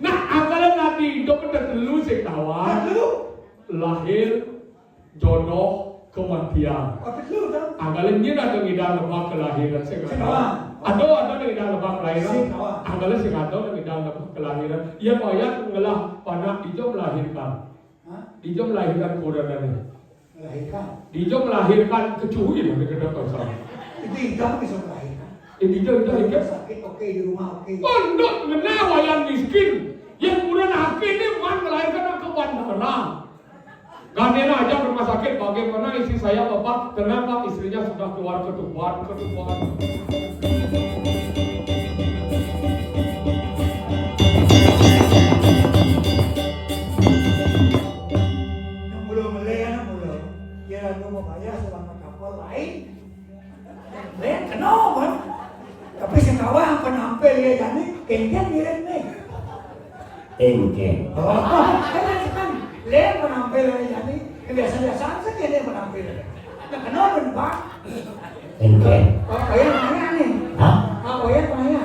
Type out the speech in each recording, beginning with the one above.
Nah, anggalan nanti dokter dulu sih kawan. Lahir, jodoh, kematian. Anggalan dia ada ngidang lebak kelahiran sih kawan. Ada ngidang lebak kelahiran. Anggalan sih ada ngidang lebak kelahiran. Ia bayar ngelah panak ijo melahirkan. Ijo melahirkan kodananya. Ijo melahirkan kecuali mana kita tahu sama. Itu hijau bisa melahirkan. Ijo sakit oke di rumah oke. Pondok menawa yang miskin. Yang kemudian hakim ini bukan melahirkan ke bandara. Gantian aja ke rumah sakit. Bagaimana istri saya bapak? Kenapa istrinya sudah keluar ketuban. Kenapa? Tapi sekarang penampil ya jadi kengkeng dia nih. Engkeng. Kan dia penampil ya jadi biasa-biasa saja dia penampil. Nah, kenapa Pak? Engkeng. Oh ya nanya nih. Hah? Oh ya nanya.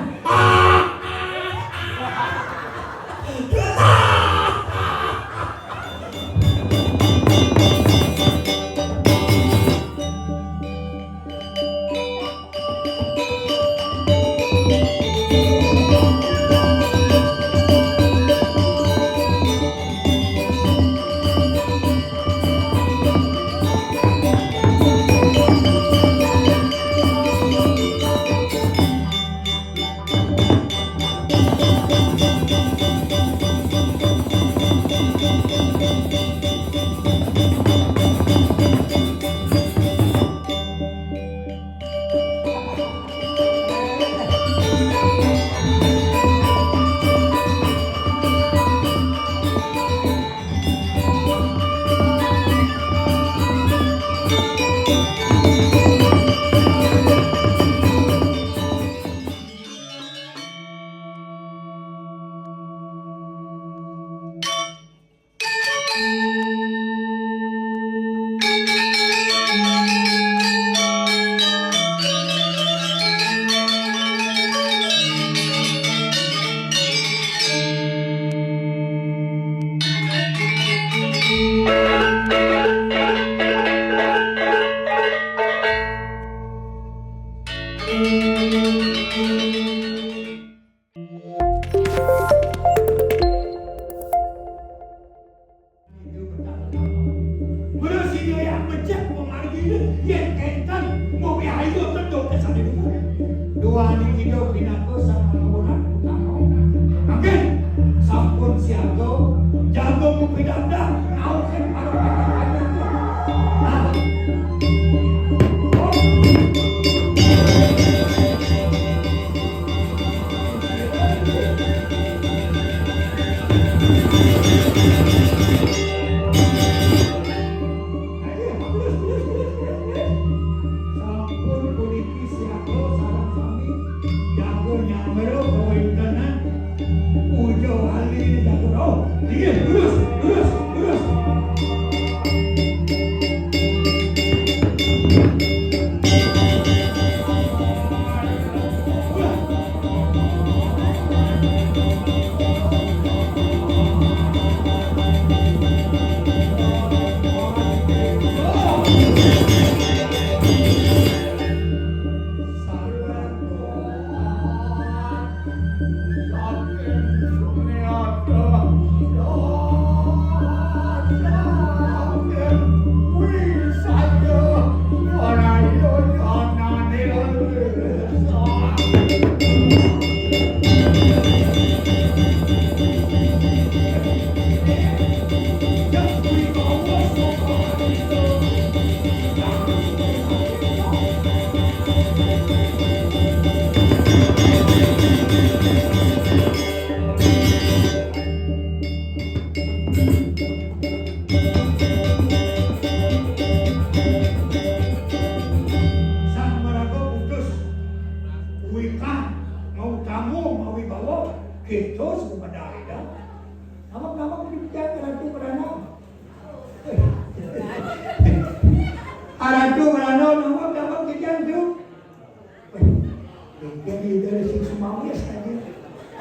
Jadi dari sisi mau ya saja.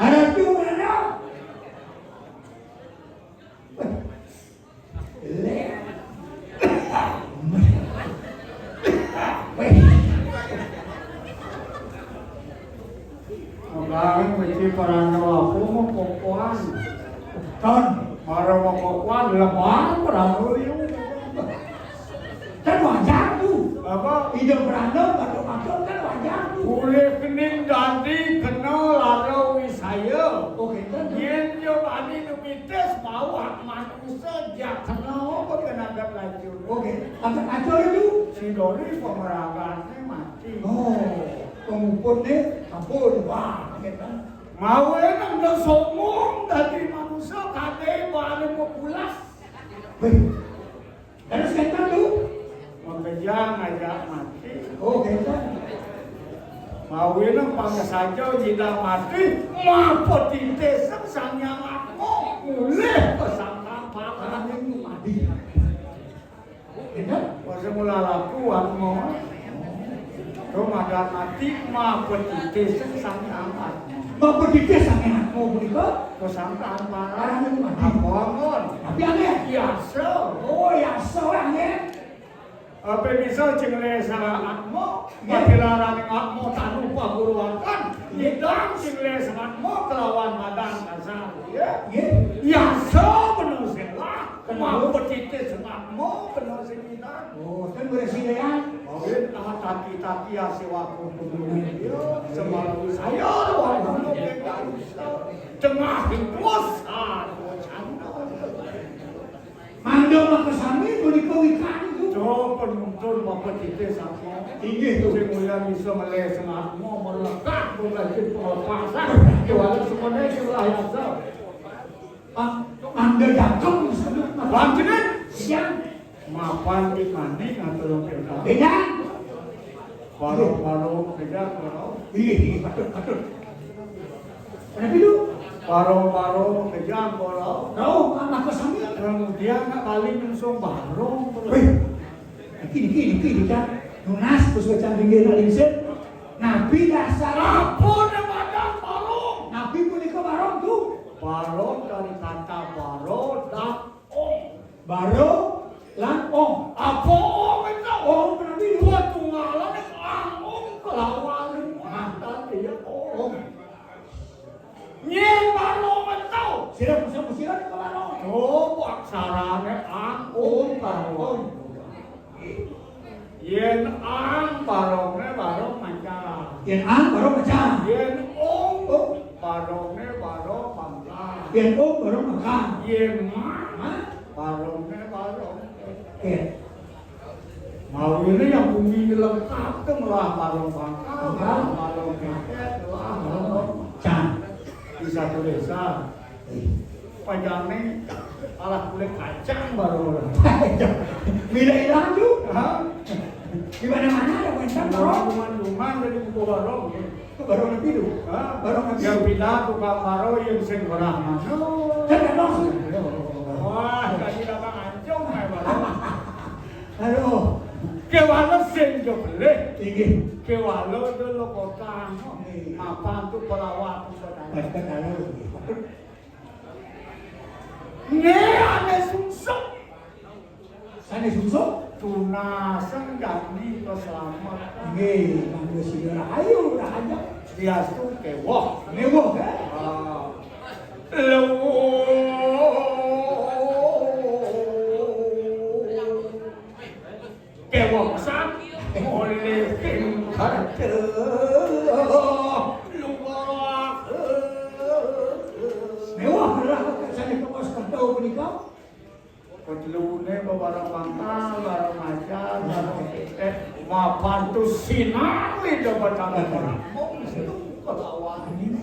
Ada tuh mana? lapo mo kokoan. Ton, Maro mo kokoan lemah berano yung. kan wajar tuh. Apa? Ide berantem, batuk-batuk kan wajar tuh. Boleh kening dadi kena laro wisaya. Oke, kan. Yen yo bani numites mau hak manusia jak kena apa kena gap laju. Oke, apa acor itu? Si Dori pemeragane mati. Oh, pengumpul nih, ampun, wah, gitu. Mau enak dah somong dadi manusia kade bani mau pulas. Wih, harus kata tuh. Mengejang aja mati. Oh, gitu. Mau enak panggil saja jika mati mapo tinte sengsangnya makmo mulih kesangka pakar Ini mati. Benar? masa mula laku makmo Ramadan mati mapo tinte sengsangnya makmo Mau pergi ke sana, mau berikut? kesangkaan Orang parah itu mati. abangon Tapi aneh. biasa Oh, ya seorang ya. apa bisa cengle sama akmo mati larang akmo tak lupa buruakan hidang cengle sama akmo kelawan madan kasar ya Ya. ya so benar selah mau petite sama akmo benar sehidang Oh, kan beresilian. Mungkin taki-taki ya sewa kumpul yo semalam saya lawan tengah puasa Mandor lah ke sana, boleh kau ikan itu. coba penuntun mau petite sama Tinggi tuh. Sing mulia bisa meleh sematmu melekat berlanjut pelepasan kewalan semuanya kelah yang sah Anda datang sana. lanjutin Siang. mapan di mandi atau beda Beda. baru beda baru Iya, patut. Kenapa itu? baru beda baru Tahu, anak ke sana. kemudian kali nyungsung baru Wih, dikit kan. Nunas, terus baca pinggir alimset. Nabi dasar. apa namanya baru Nabi boleh ke barong tuh. baru dari kata baru dan om Baro, lan om. apa om itu Om, kenapa itu? dua tunggalan om kelawan mantan dia om nyen baru mentau Sirap, musiran ke barong. coba aksarane om baru yen barongnya barong manca Yang A, barong macam. yen om barongnya barong manca Yang O, barong makan. yen ma Hah? barongnya barong Oke. mau ini yang bumi lengkap tuh lah barong pangkal barong keket lah barong Can. di satu desa pajane alah kulit kacang baru Bila hilang tuh. hah Di mana-mana ada kuentan barong. cuman dari buku barong Barong lebih tuh. hah Barong lebih. yang pindah tukang baro yang sing berah masuk Kan ada maksud. wah tadi datang ancung ya barong Aduh. kewala sing jo beli Tinggi. kewala dulu kota mapan tuh pelawat Kan ada. ne ane sungsung Sana susuk. tuna senggani keselamatan Tinggi. Panggil sigara. Ayo, udah aja. dia tuh kewah Mewah kan? Kewah besar oleh tim karakter luar Mewah lah. Sana ke pos kertau menikah. Kedulune barang pangkal, barang macan, barang mapan tu sinar di depan orang. Itu kelawan. Tinggi.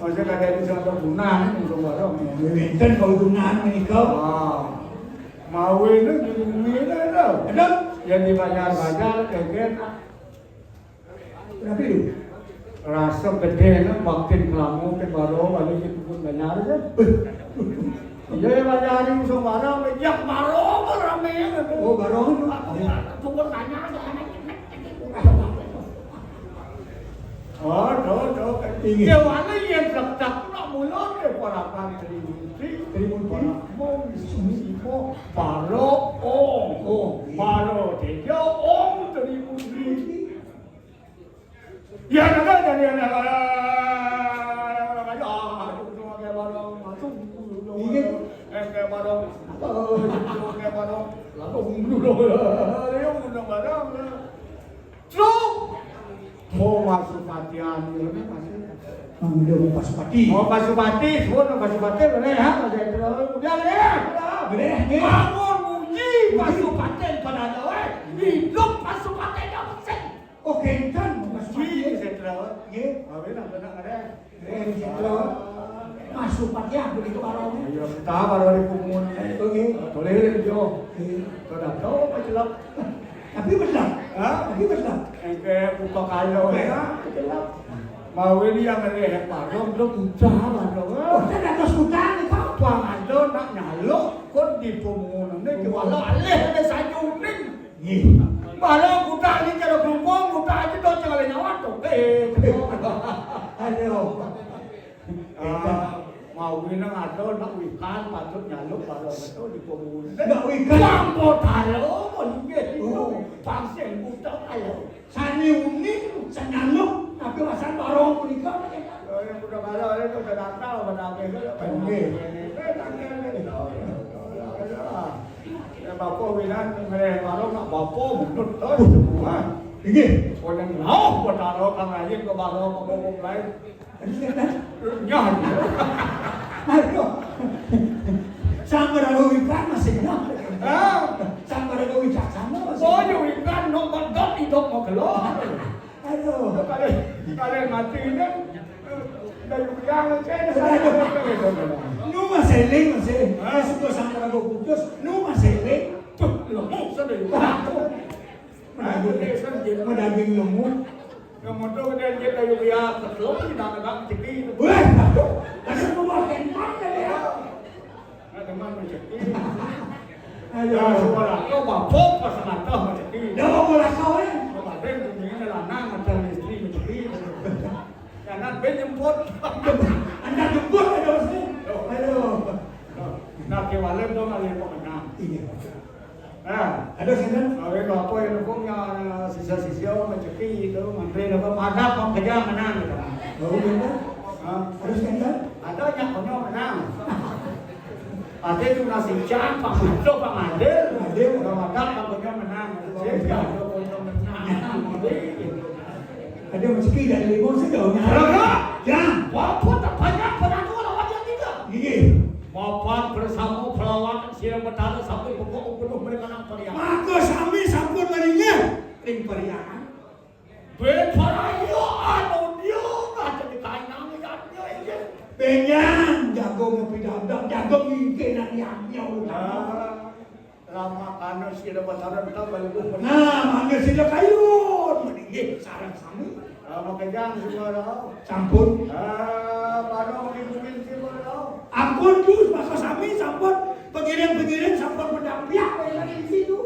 Masa kada bisa berguna untuk barang. Benten kau dungan menikah. Mau ini di bumi ini tau. Ada? Yang di bajar-bajar keket Kenapa itu? rasa gede nih makin kelamu ke baru balik itu pun banyak kan. Iya ya bajari musuh barang, yang baru rame gitu. Oh, barong itu. Tunggu tanya aja. Oh, do. Kewana yang tak nak mulut ke para kan Trimunti. Mau simo baru baru dia Trimunti. Ya ada. lalu dulu dia undang-undang truk mau masuk patian ini masih Udah mau Pasupati. mau Pasupati semua Pasupati boleh ya udah ya Gede. bangun muji Pasupati pada doa hidup Pasupati yang penting Oke, kan Pasupati. muji setelah Nggih. apa nak benar ada Setelah Pasupati aku di warung. ya kita baru di kumun Oke. boleh jo sudah tahu apa celap Tapi benar. ah Tapi benar. ke buka kayu ya celap mau ini yang ada parong belum usaha Oh, parong saya ada sudah nih kau. Pangado nak nyalok kon di pemungun ni wala aleh ada sayuning. Nggih. Bala kuda ni kalau kelumpung kuda aja tu jangan nyawa tu. Aduh. Mau ni nak ada nak ikan patut nyalok bala betul di pemungun. Nak ikan. Lampu talo mungkin itu pangsen kuda ayo. Sani unik, sanyaluk, tapi wasan barong punika. Yang kuda bala itu sudah datang pada Bapak bilang mereka baru nak bapak mundur tu semua. Nggih. Orang lauk bertaruh kan lagi ke baru bapak lain. Nyah. Aduh. Sampai ada ikan masih nak. Ah, Sampai ada ikan sama masih. boyo ikan nombor dot hidup mau keluar. Aduh. Kalau mati ni, dah yang Nu masih leng masih. Sudah sampai ada putus. Nu masih leng. lemuk sedih. Menaging lemuk. Kemudian dia jadi ayah ketelur tidak ada cekik. Wah, ada rumah kentang dia. Ada mana cekik? Aduh. Ya, sekolah kau bapak pasangan kau cekik. Dah mau bola kau eh. Kemarin ini lanang macam istri cekik. Jangan penjemput. Anda jemput ada sih. Aduh. Nak kewalen dong alih pengenang. Iya. Nah, Ada sendal. awak bapak yang punya sisa-sisa cekik itu menteri apa madap mau kerja menang. Bau benda. Ada sendal. Ada yang punya menang. Ada tu nasi cak, pak Mando, pak Mandel, kalau madap mau kerja menang. Siapa ada punya menang? Ada rezeki dari limau sedaunya. Ya. Bapak tak banyak pernah lawan yang tiga. Gigi. Bapak bersama pelawak siang bertaruh sampai pokok penuh mereka nak periang. Maka sami sampun marinya. Ring periangan. Berparayo anu dia ada di kainang dia ini. Benyan jago ngopi dadak, jago ngingkenan yang nyau. Lama karena siang bertaruh tak balik pun. Nah, mana sila kayun. Meninggi sarang sami. Lama kejang semua dah. Sampun. Baru mungkin semua dah. Ampun dus, maka sami sampun. Pengirim sampun pendamping dari situ.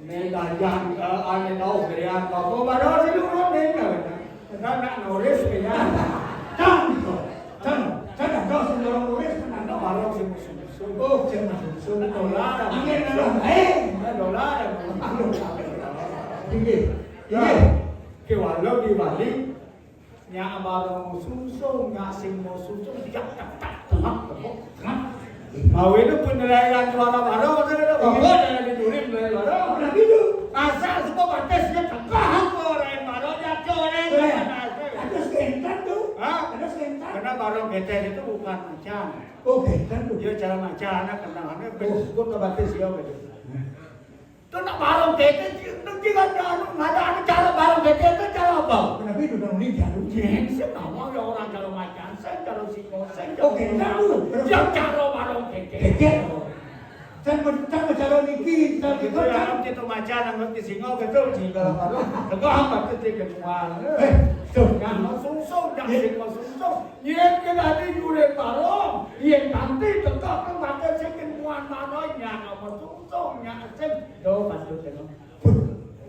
Ini dajan ane tahu kerian bapak baru situ pun ni kan. Nak nulis kaya. Can kau sendiri nulis kan ada Baru si musuh. Oh, jangan susun Dolar. Angin ada. Dolar. Tinggi. Ya. Kewalau di Bali nya baru susu ngasing mau susu tidak tak tengah. Mau itu penilaian juara baru ada bapak ada dijurim baru. Berapa itu? Asal semua batasnya tengah orang baru jatuh orang. Ada sekentan tuh. Hah? Ada sekentan. Karena baru geter itu bukan macan. Oh, kentan tuh. Dia cara macan anak kenangannya besok ke batas dia gitu. Itu nak baru geter nanti kan ada cara baru geter itu cara apa? Kenapa itu udah unik ya? Saya tak mau ya orang kalau macan, saya kalau singo, saya Oh, kentan tuh. yang cara baru geter. Keket. Can calon niki, Itu yang itu macan yang ngerti singo gitu, singo baru. Tengah apa itu kedua. tuh. Yang masuk dah singo masuk. Yang kita ada jure baru, yang nanti tengah kan baca sekian muan mana yang masuk yang asem. Tuh patut tengok.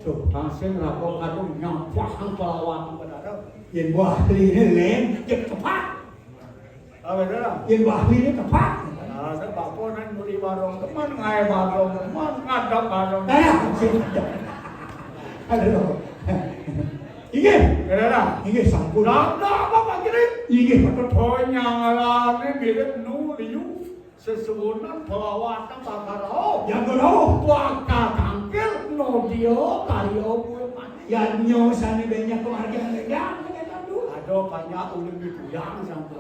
Tuh asem rapor kadu yang pahang pelawak benar. Yang buah ini lem, yang tepat. Apa dah? Yang buah ini tepat. Saya bapak nan beli barong teman ngai barong teman ngadap barong. Aduh. Ini. Kira Ini sampun. dah apa pak kiri? Ini patut. Oh nyala ni mirip nu liu. sesuunan pelawatan bakaro. Yang kedua, Waka tangkil no dio kayo bulan. yang nyosani banyak kemargian legang. Aduh banyak uling dibuyang sampai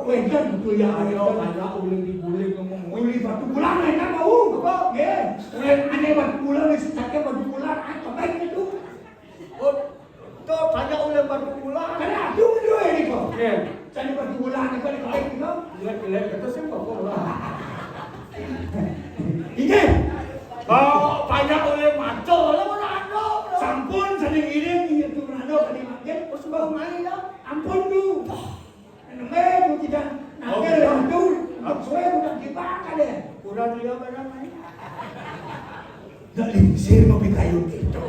Wegan betul ya. aduh banyak uling dibuling ngomong. Uli batu bulan kan mau. Ya. Ulen aneh batu bulan wis sakit batu bulan apa baik itu. Oh, tuh banyak uling batu bulan. Karena aduh dulu ini kok. Iya. Jadi batu bulan itu kalau itu. Lek kata siapa kok lah. Ini Oh, banyak uling maco lah mana ada. sampun sering iring itu rano kali makin terus bawa main dah. Ampun tu. Neme tu tidak nakal tu. Maksudnya udah dibakar deh. Udah dia banyak main. Dah lingsir mau kayu itu.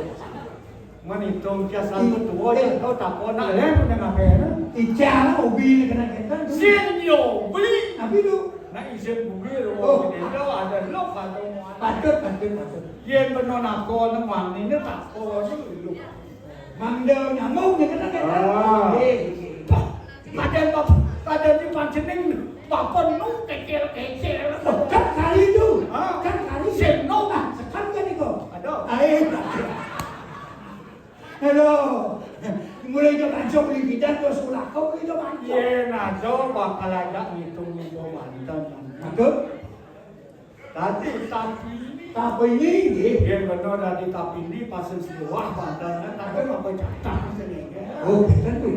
Manitong kia satu tua ya kau tak kau nak lem punya ngapain? Ijala mobil kena kita. Senyo beli. Tapi tu Nak isen mobil oh itu ada lok ada patut. Yen benon aku nang wang ini tak kau ni lu. Mangda nyamuk ni kena kita. Ada di pancening bakon nu kecil. Kan kali tu. Ah. Kan kali Senno ah sekarang kan iko. ada. Air. Hello. Mulai jam anjok beli bidan terus ulah kau beli jam anjok. Yen ada bakal ada ngitung ngitung mantan. Patut. Tapi Apa ini? yen benar dari tapi ini pasal sebuah pandan tapi apa catat sini. Oh, betul tu.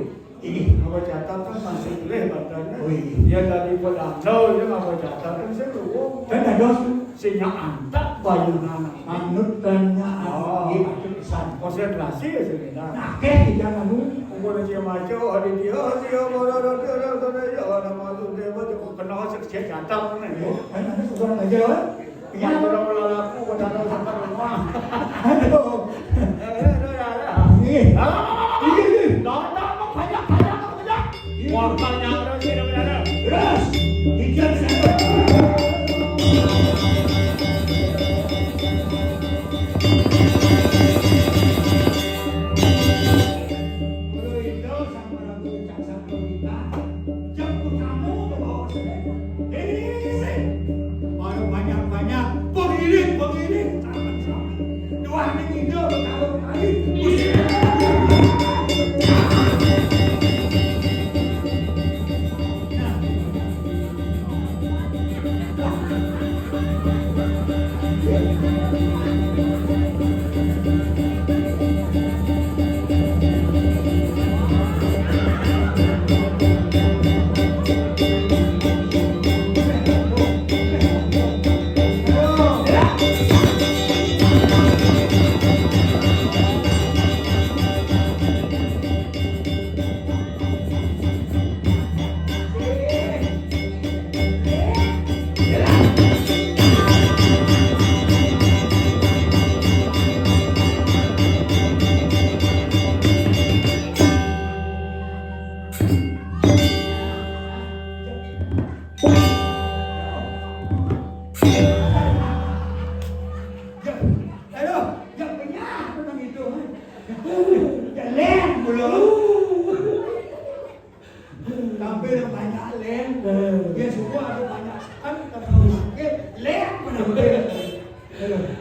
Ini. Apa catat kan masih boleh pandannya. Oh, iya. Dia dari pedangau dia apa catat kan seru. Kan ada tu. Sinya antak bayunan. Manut tanya. Oh. Ini patut pesan. Konsentrasi sebenarnya. Nah, kayak kita anu. Umur dia maco, ada dia bodoh ada malu dia betul kenal sekecil catat ni. Kan ada seorang aja. Ya orang aku pada sampai rumah. Aduh. Eh, Ini. Ini. banyak. Waktunya terus ini benar. Terus. Hijab sana. Tampil banyak lem, dia semua ada banyak kan kalau sakit lem menampil.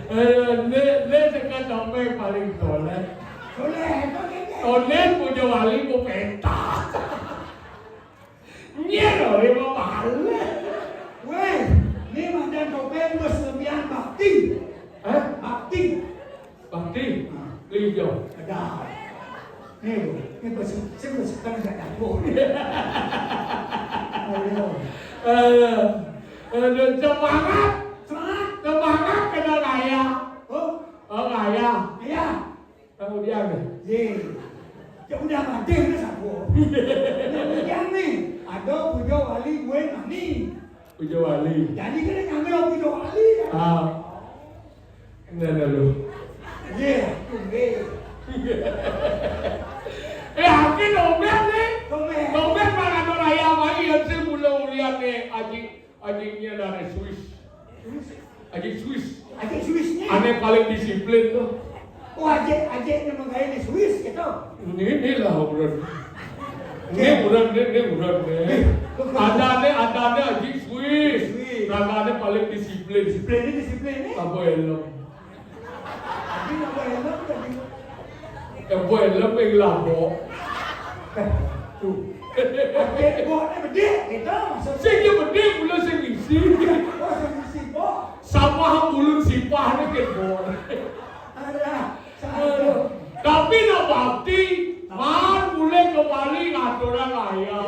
Ini sekarang sampai paling soleh. Soleh itu kayaknya. Soleh punya wali mau pentas. Nyero dia mau balik. Weh, ni mandan topeng bos lebihan bakti. Bakti. Bakti, lijo. Ada. Ni bos sekarang tak dapur. Semangat, Semangat. semangat kena raya. Oh, Raya. ayah. Kemudian Ye. Ya udah mati udah sabu. Kemudian nih, ada puja wali gue nani. puja wali. Jadi kena ngambil puja wali. Ini ada lu. Ye, tunggu. Yakin ombak nih. Tunggu. Ombak mana ada raya mai yang saya mula lihat nih adiknya dari Swiss. Adik Swiss. Adik Swiss ni. Aneh paling disiplin tuh. Oh, adik nama gaya di Swiss gitu. Ini lah bulan. Ini bulan nih. Ada nih adik Swiss. Nah disiplin. Disiplin ni. Tak boleh elok. Tapi nak buat yang mana tadi? Tak boleh elok yang labok. Tu. Okey, buat ni bedek kita. Saya dia berdek pula saya ngisi. Oh, mesti buat. Sama hang ulun sipah ni kebor. Ada. Tapi nak bakti, man boleh kembali aturan raya.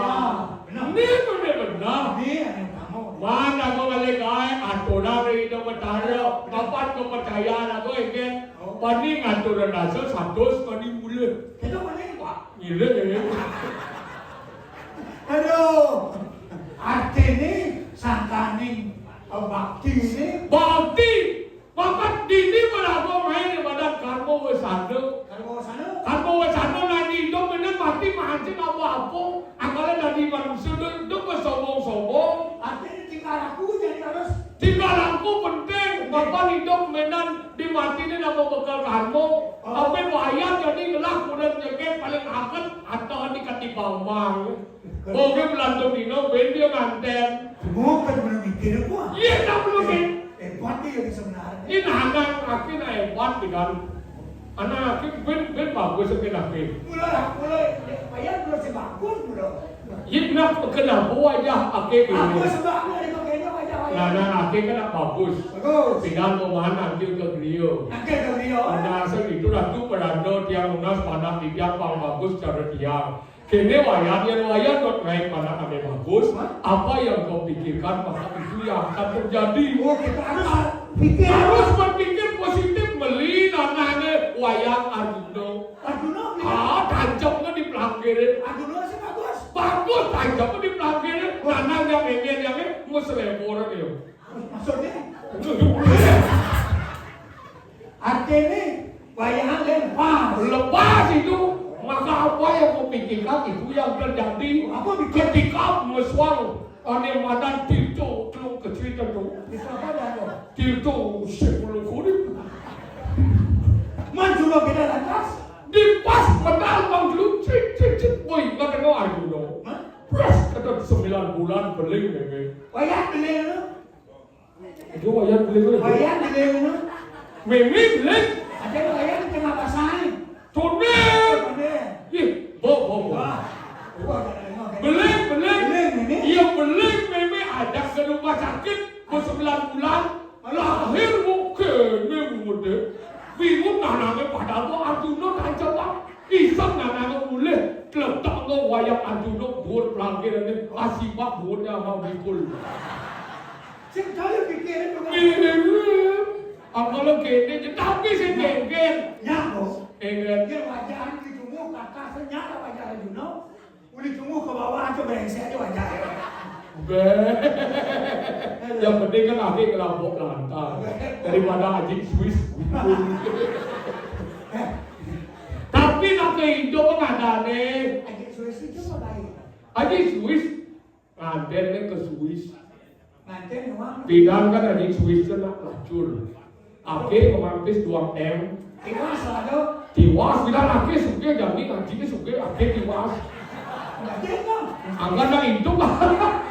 Ni tu ni benar. Ni yang kamu. Mana aku balik kaya aturan itu bertanya, kapan kepercayaan aku ingin paning aturan dasar 100 paning mula. Kita mana? Wah, gila ni. Aduh. Arti ni sangkani bakti ni. Bakti, bakat dini berapa main daripada karma bersatu. Kalau sana. Karma bersatu nanti hidup benar bakti mancing apa-apa. Anggalan dari manusia itu bersombong-sombong. Arti ni tinggal aku jadi harus. Tinggal aku penting. Bapak hidup menan di mati ni nama bekal karma. Apa wayang jadi gelap kemudian nyekek paling akut atau di katibang bang. Oke belantung dino, dia manten. Semua kan belum mikir apa? Iya tak belum kan? Buat dia yang sebenarnya. Ini anak akhir na hebat dengan anak akhir ben bagus sekian akhir. Mulai, bayar belum sebagus belum. Ini nak kenapa wajah akhir Aku ini? sebabnya itu kayaknya wajah. Nah akhir kan bagus. Bagus. Tinggal pemahaman akhir ke beliau. Akhir ke beliau. Nah itu ratu berando tiang lunas panak di tiang pang bagus cara tiang. Kene wayang dot naik pada kami bagus. Apa yang kau pikirkan maka itu yang akan terjadi. Oh, kita harus pikir. Harus berpikir positif beli nanane wayang Arjuna. Arjuna beli. Tancapnya di pelanggiran. Arjuna sih bagus. Bagus tancapnya di pelanggiran. Nanang yang ini museleboran dia. Maksudnya? Artinya wayang lepas itu. Maka apa yang kau pikirkan itu yang terjadi. Ketika meswang ane madan tirto telung kecil tentu. Itu apa dah? Tirto 10 kulit. Manjuro kita lantas. Di pas pedal bang dulu cik boy nggak kenal Arjuna. Pas kata 9 bulan beling bebe. Wayang beli lu. Itu wayang beling. Wayang beli lu. Mimi beling. Ada wayang di tengah pasar. Tuner. Ih, bo. Beling. Iya beling meme ada ke rumah sakit ke 9 bulan. Lahir mungkin muda. Bingung nanangnya padahal kok Arjuna tancap pak. Isang nanangnya boleh. Keletak ke wayang Arjuna buat pelanggiran ini. Asibak buatnya sama bikul. Saya pikirin juga. Kalau gini, tapi saya genggen. Nyambung. Genggen. Dia wajah di tunggu kakak senyata wajah Arjuna. Uli tunggu ke bawah aja berengsek aja wajah. Yang penting kan akhir kelabok lantai daripada Haji Swiss. Tapi nak kehidupan ada nih. Haji Swiss itu apa lagi? Haji Swiss nganten ke Swiss. Nganten uang. Bidang kan Haji Swiss nak lacur. Akhir memampis 2M. Tiwas selalu. Tiwas bilang akhir suka jadi haji suka akhir tiwas. Nganten dong. Angkat yang itu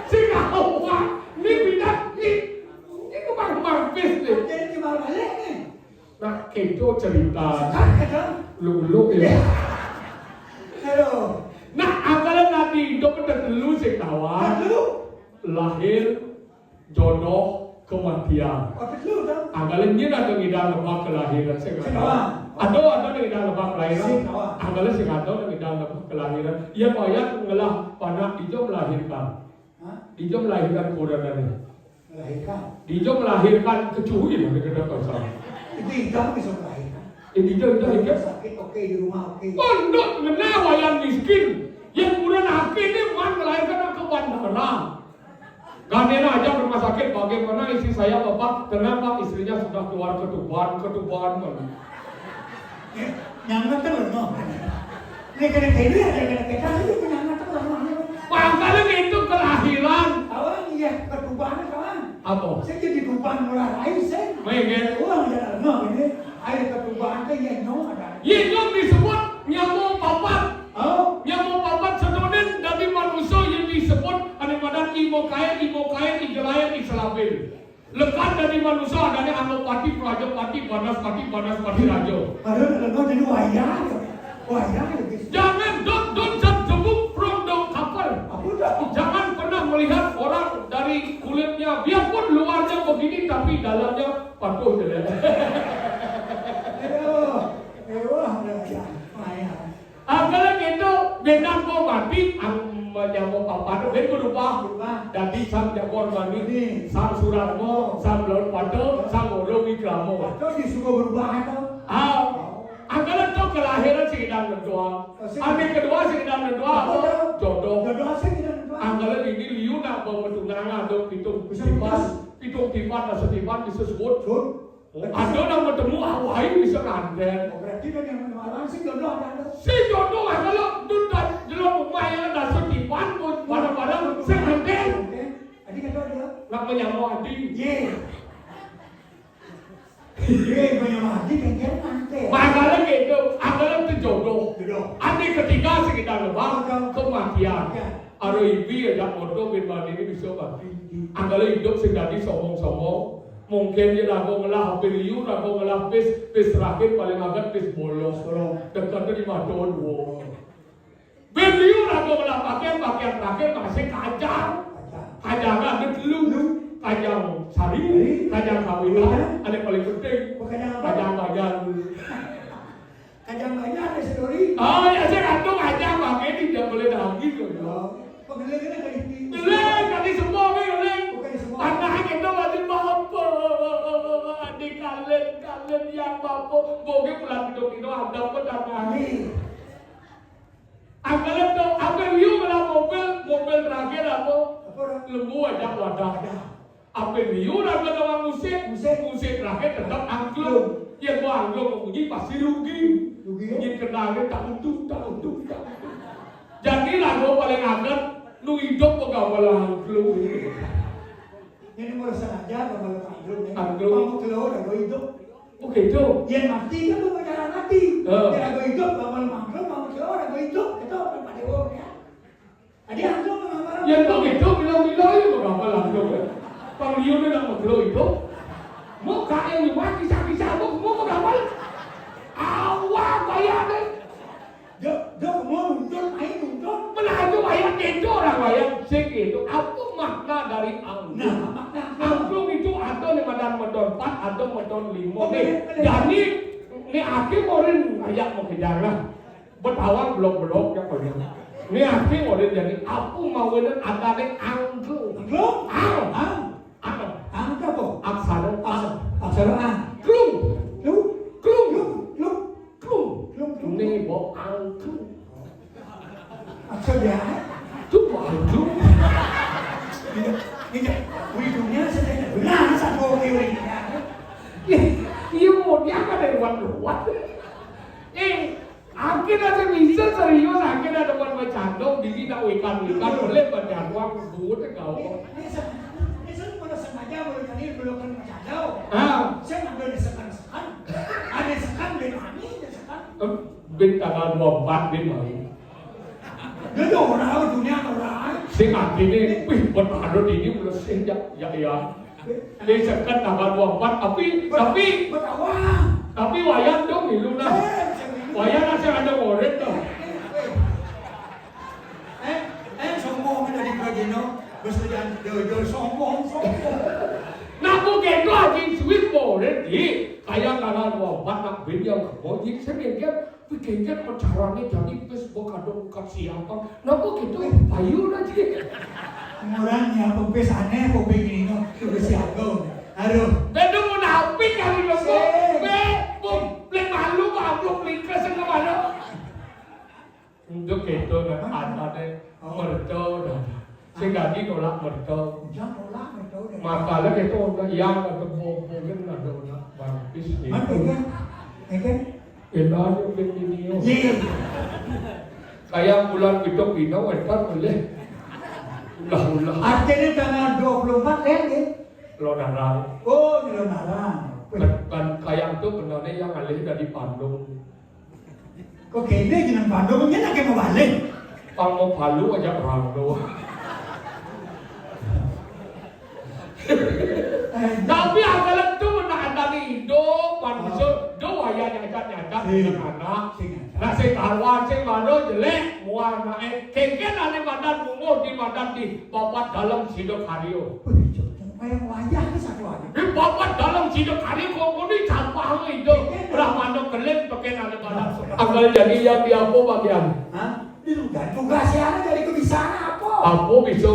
si kau ini bidang ini kemana mampis nih. Jadi gimana balik nih? Nah itu cerita lu ya. Halo. Nah anggalan nanti hidup terlalu sih kawan. Lahir jodoh kematian. Apa dulu dong? Anggalan ini ada ngidang lebak kelahiran sekarang. Ada ngidang lebak kelahiran. Anggalan sih ada ngidang lebak kelahiran. Ia bayar ngelah pada itu melahirkan. Itu melahirkan kodananya. Melahirkan. Itu melahirkan kecuali mana kita pasang. Itu hidang bisa melahirkan. Itu sakit oke di rumah oke. Pondok menawa yang miskin. Yang kemudian akhir ini man melahirkan ke bandara. Gantian aja rumah sakit bagaimana istri saya bapak kenapa istrinya sudah keluar ketuban Nyangga terus no. Ini kena kena itu nyangga terus no. Makanya itu kelahiran. Kawan iya ketuban kawan. Apa? Saya jadi tuban mulai air saya. Main Uang ya no ini air ketuban ke yang no ada. Yang disebut nyamuk papat. Oh, Nyamuk papat sedonen dari manusia yang disebut ada badan imo kain, ijelayan, iselabel. Lekat dari manusia adanya anu pati praja pati panas pati raja. Padahal kalau jadi wayang guys. Jangan don't judge the book from the cover. Aku dah. Jangan pernah melihat orang dari kulitnya, biarpun luarnya begini tapi dalamnya patuh jelek. Wah, wayang. Kalau gitu benang ko mati ang menyamu papan ben berubah. Dadi sang jakor mani, sang surarmo, sang lor pato, sang olo wikramo. Kau disuruh berubah atau? Anggalan to kelahiran si Idang Nedua. Adik kedua si Idang Nedua jodoh. Jodoh asing kita berdua. Anggalan ini liu nak bertunangan ada pitung tipan dan setipan disebut. Ada nak bertemu awai bisa kangen. Berarti kan yang orang sih jodoh ada. Si jodoh kalau duda jelok umaya dan setipan pun pada sekangen. Adik kata dia. Nak menyamu adik. Menyamati kan nanti. Makanya gitu, anggalan itu jodoh. Adik ketiga si kita lebah kematian. Ada ibu yang foto binband ini bisa mati. Anggalan hidup sing dadi sombong-sombong. Mungkin dia ragu ngelah piliu, ragu ngelah pis terakhir paling agak pis bolos. Dekatnya di madon. Piliu ragu ngelah pakaian terakhir masih kacang. Kacangnya ada telur. Kajang sari, kajang kawinan, ada paling penting. Kajang bayan. Kajang bayan ada sedori. Oh ya saya kantung kajang pakai tidak boleh lagi loh. Pengelengnya kali kali semua pengeleng. Bukan semua. Anak kita masih apa? Adik kalian yang apa? Boge pulang hidup itu ada apa tanah? Anggalan tuh apa view malah mobil terakhir apa? Lembu aja wadah. Apa view nak kena musik terakhir tetap angklung. Yang gua angklung bunyi pasti rugi. Bunyi kenalnya tak untung. Jadi lagu paling agak lu hidup pegawai angklung. Ini mau sengaja kalau angklung. Angklung. Kamu keluar dah hidup. Oke tu. Yang mati kan lu bicara mati. Yang aku hidup kalau angklung kamu keluar dah hidup. Itu pada orang ya. Ada angklung mengambil. Yang tu itu bilang itu pegawai angklung. Kalau dia nak mengeluh itu, muka yang dibuat kisah-kisah mau berapa? Awak bayar deh. Dia mau nonton, air nonton. Mana itu bayar itu orang bayar sek itu. Apa makna dari angklung? Nah, makna angklung itu ada di medan 4, ada medan 5. Jadi ni akhir orang ayat mau kejaran. Bertawar blok-blok ya kau yang. Ni akhir orang jadi apa mau ada di angklung? Angklung? Angka apa? Aksara A. Klung. Klung. Ni bawa angklung. Aksara dia. Tu angklung. Ini ujungnya sedang benar satu orang. Iya mau dia kan dari luar. Akhirnya saya bisa serius, akhirnya dapat bercanda, diri nak ikan boleh banyak uang buat kau. Sengaja boleh tadi belum kan macam saya ngambil desakan. Ada desakan bin ani desakan. Bin tanggal 24 bin mai. Dia tu orang dunia orang. Sing artinya, wih bertaruh ini belum sejak ya. Desakan tanggal 24 tapi wayang dong hilu lah. Wayang asal ada orang tu. Sombong kan dari Prajino. Bersedia sombong. Nak bukan tu aja sweet boleh di kayak kalau 24 nak beli yang kau jadi sebenarnya pikirkan caranya jadi Facebook ada kesiapan. Nak bukan tu payu lah je. Orangnya pempes aneh kau begini kesiapan. Aduh. Betul munafik kali lo kau. Beli malu belum beli kesan mana. Untuk itu kan ada mertua dah. Sehingga dia nolak mertua. Masalah itu orang yang ada bohongin ada orang bangkis ni. Elah tu begini. Kayak bulan kita entar boleh. Ulah. Artinya tanggal 24 lagi. Lonaran. Oh, lonaran. Kan kayak tu benarnya yang alih dari Bandung. Kok kene jeneng Bandung nya nak mau balik. Pang mau Palu aja Rando. nak dengan anak. Nak saya kawan, saya mana jelek, muar naik. Kengken ada badan bungo di badan di babat dalam sidok hario. Yang wajah ni satu aja. Di babat dalam sidok hario kau ni campur itu. Brahmana kelip pakai ada badan. Amal jadi yang dia apa bagian? Hah? Dan tugasnya dari kebiasaan apa? Apa bisa?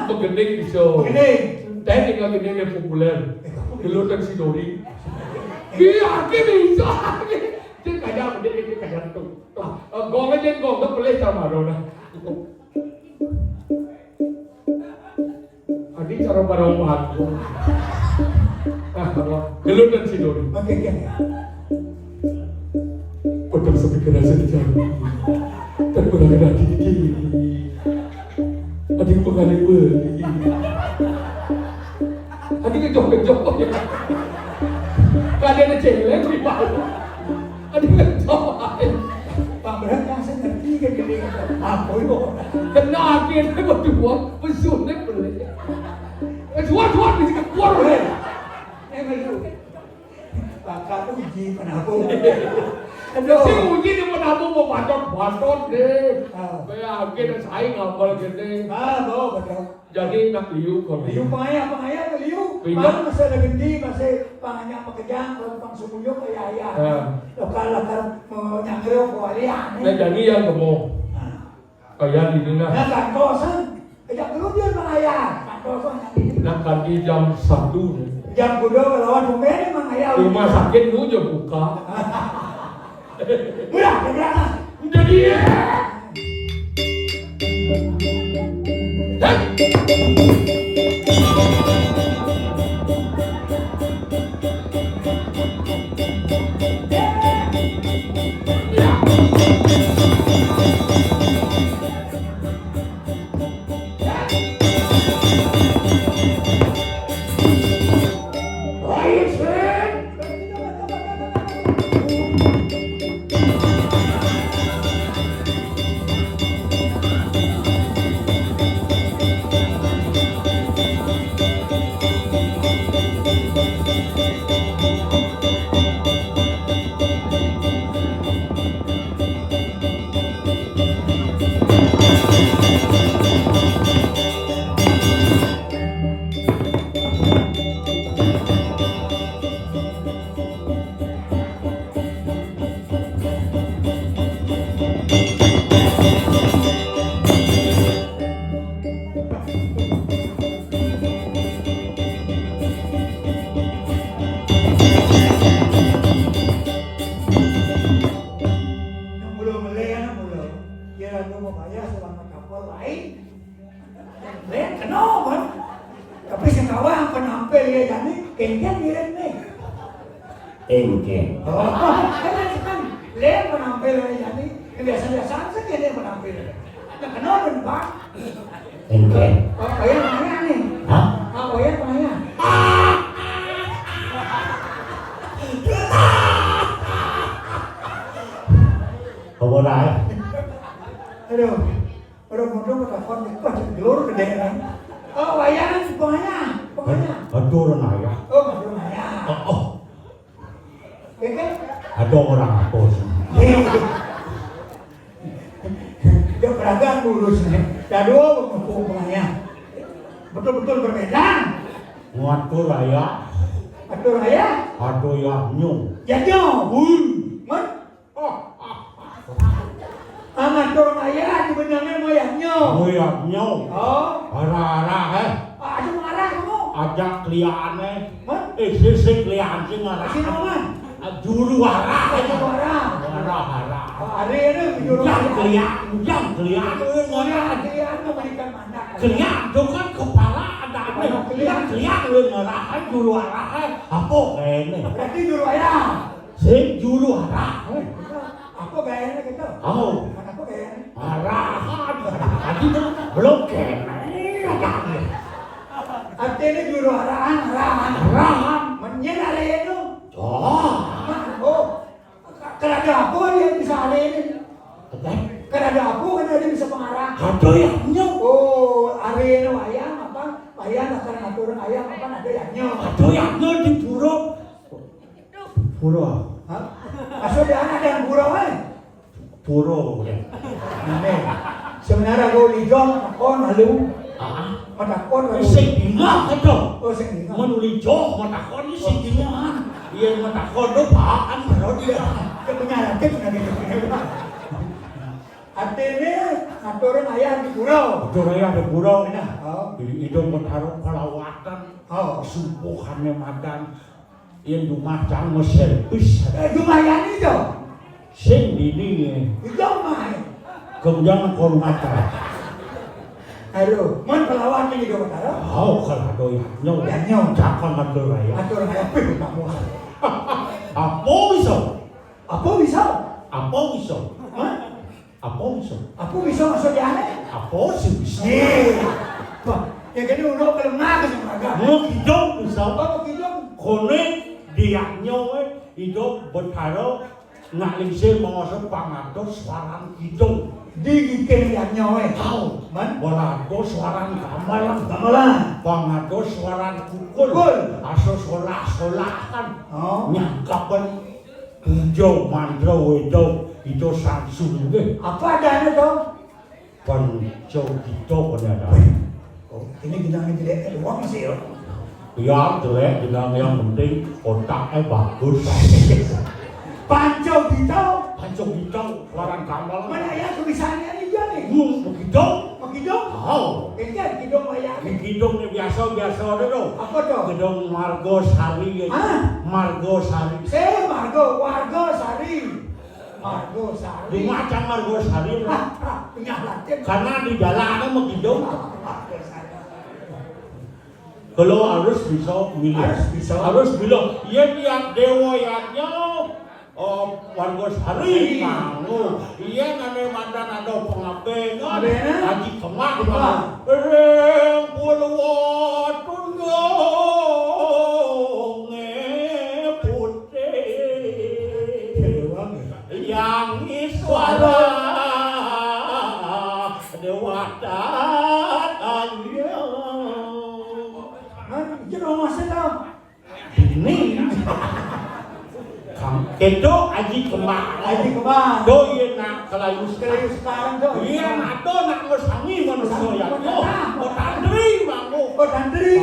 Pegening bisa. Pegening. Teknik pegening yang populer. Gelutan sidori. Iya, bisa. Chứ cả nhà mình đi cả nhà tụng gòn cái trên gòn nó có lên sao mà rồi nè đi cara barang aku kalau dan si Dori potong sepikiran saja dan berada di sini adik pengalih beri adik kejok ya kalian celeng di bawah adik kejok Pamberan yang saya ngerti kan gini apa itu kena akhirnya berdua pesunnya boleh suat bisa keluar boleh belum bakal uji penabung si uji ni penabung mau batot deh akhirnya saya ngapal gede betul jadi nak liu kalau liu pengaya liu masih ada gede masih pengaya pekerjaan pang sumuyok kayak lokal nyangkero kualian nah jadi yang kamu kayak di mana kan kosan kejak dulu dia pengaya kan kosan nak kaki jam 1 jam kedua lawan pemain pengaya rumah sakit lu juga buka berapa jadi Engke. Lem menampil jadi kebiasaan-kebiasaan saja dia menampil. Nah, kenapa Pak? Engke. Apa yang mana nih? Hah? Apa yang mana? Không có lái. Aduh, udah mundur ke telepon kok jelur gede kan? Oh, bayaran pokoknya. Aduh orang naya. Oh, aduh naya. Oh. Oke. Ada orang bos. Dia peragaan lulus nih. Dua pokoknya. Betul-betul berbeda. Ngatur raya. Aduh naya. Aduh ya nyung. Ya nyong. Man. Ngatur naya sebenarnya mau yang nyong. Mau ya nyung. Oh. Arah Aduh marah kamu. Ajak klien Man. sisi klien sih ngarah. Sini man. Juru arah. Aduh marah. Arah. Hari ini juru Yang klien. Klien memberikan mandat. Klien itu kan kepala ada apa? Klien lu ngarah juru arah. Apa kayaknya? Berarti juru ayah. Si juru arah. Apa gayanya kita? Oh. Apa gayanya? Arahan. Tadi tuh belum kayaknya. Artinya juru arahan. Menyenari itu. Oh. Kerada aku dia bisa ada ini. Kerada aku kan dia bisa pengarah. Ada yang nyok. Oh, hari ini ayam apa? Ayam akan ngatur ayam apa ada yang nyok. Ada yang nyok di pura. Hah? Asal dia anak dan burung Puro ya. Ini sebenarnya kau lidong kon halu Ah, mata kon halu. sing dingah itu. Oh sing ini. Menuli joh matakon ni sing dingah. Iya matakon do paan baru dia. Kebenaran kita. Artinya aturan ayah di pulau. Betul ya ada burung ini. Oh. Hidung bertaruh pelawatan. Oh. Sumpuhannya makan. Yang dumacang servis. Lumayan itu. Sing dini Itu mah. kemudian kormata. Aduh, mon pelawan ini dong taruh. Oh kalau doya nyong Ya nyong. jangan makan raya. Aturan ayah pun kamu. Apa bisa? Apa bisa? Apa bisa? Hah? Apa bisa? Aku bisa masuk di aneh. Apa sih bisa? Wah, ya kan udah kalau ngaku sama agak. Mau hidup bisa? Apa begitu? Kone dia nyong hidup bertaruh ngalisir mengasah pangatos suaran hidung. Digikin yang nyawa. Tahu? Man, Walado suaran gamelan. gamelan. Pangatos suaran kukul. Kukul. Aso solah-solahan. Oh. Nyangkapan tunjau mandra wedo itu samsul deh. Apa adanya dong? Panjau kita pada Oh, ini gidangnya tidak uang sih ya. ya jelek dengan yang penting otaknya bagus. Panco gitu. Panjau kita suaran gamelan. Mana ya kebisaannya nih dia nih? Begitu? Begitu? Oh. Ini gitu ayah. Gedung biasa-biasa dulu. Apa dong? Gedung Margo Sari. Hah? Margo Sari. Saya Warga Sari. Margo Sari. Di macam Margo Sari. Penyalatin. Karena di jalannya mau gedung. Margo Sari. Kalau harus bisa milih. Harus bisa. Harus bilang, iya tiap dewoyannya Warga Sari mau. Iya nane mandan ada pengapengan. Pengapengan? Haji Kemak. Kemak. Reng pulwatun gonge putih. Yang iswara dewata ayo. Jangan masuk dong. Ini itu aji kemak. Aji kemak. Do iya nak kelayu Kayak sekarang tuh. iya nak do nak ngesangi manusia ya. Mo tandri mangu. Oh tantri.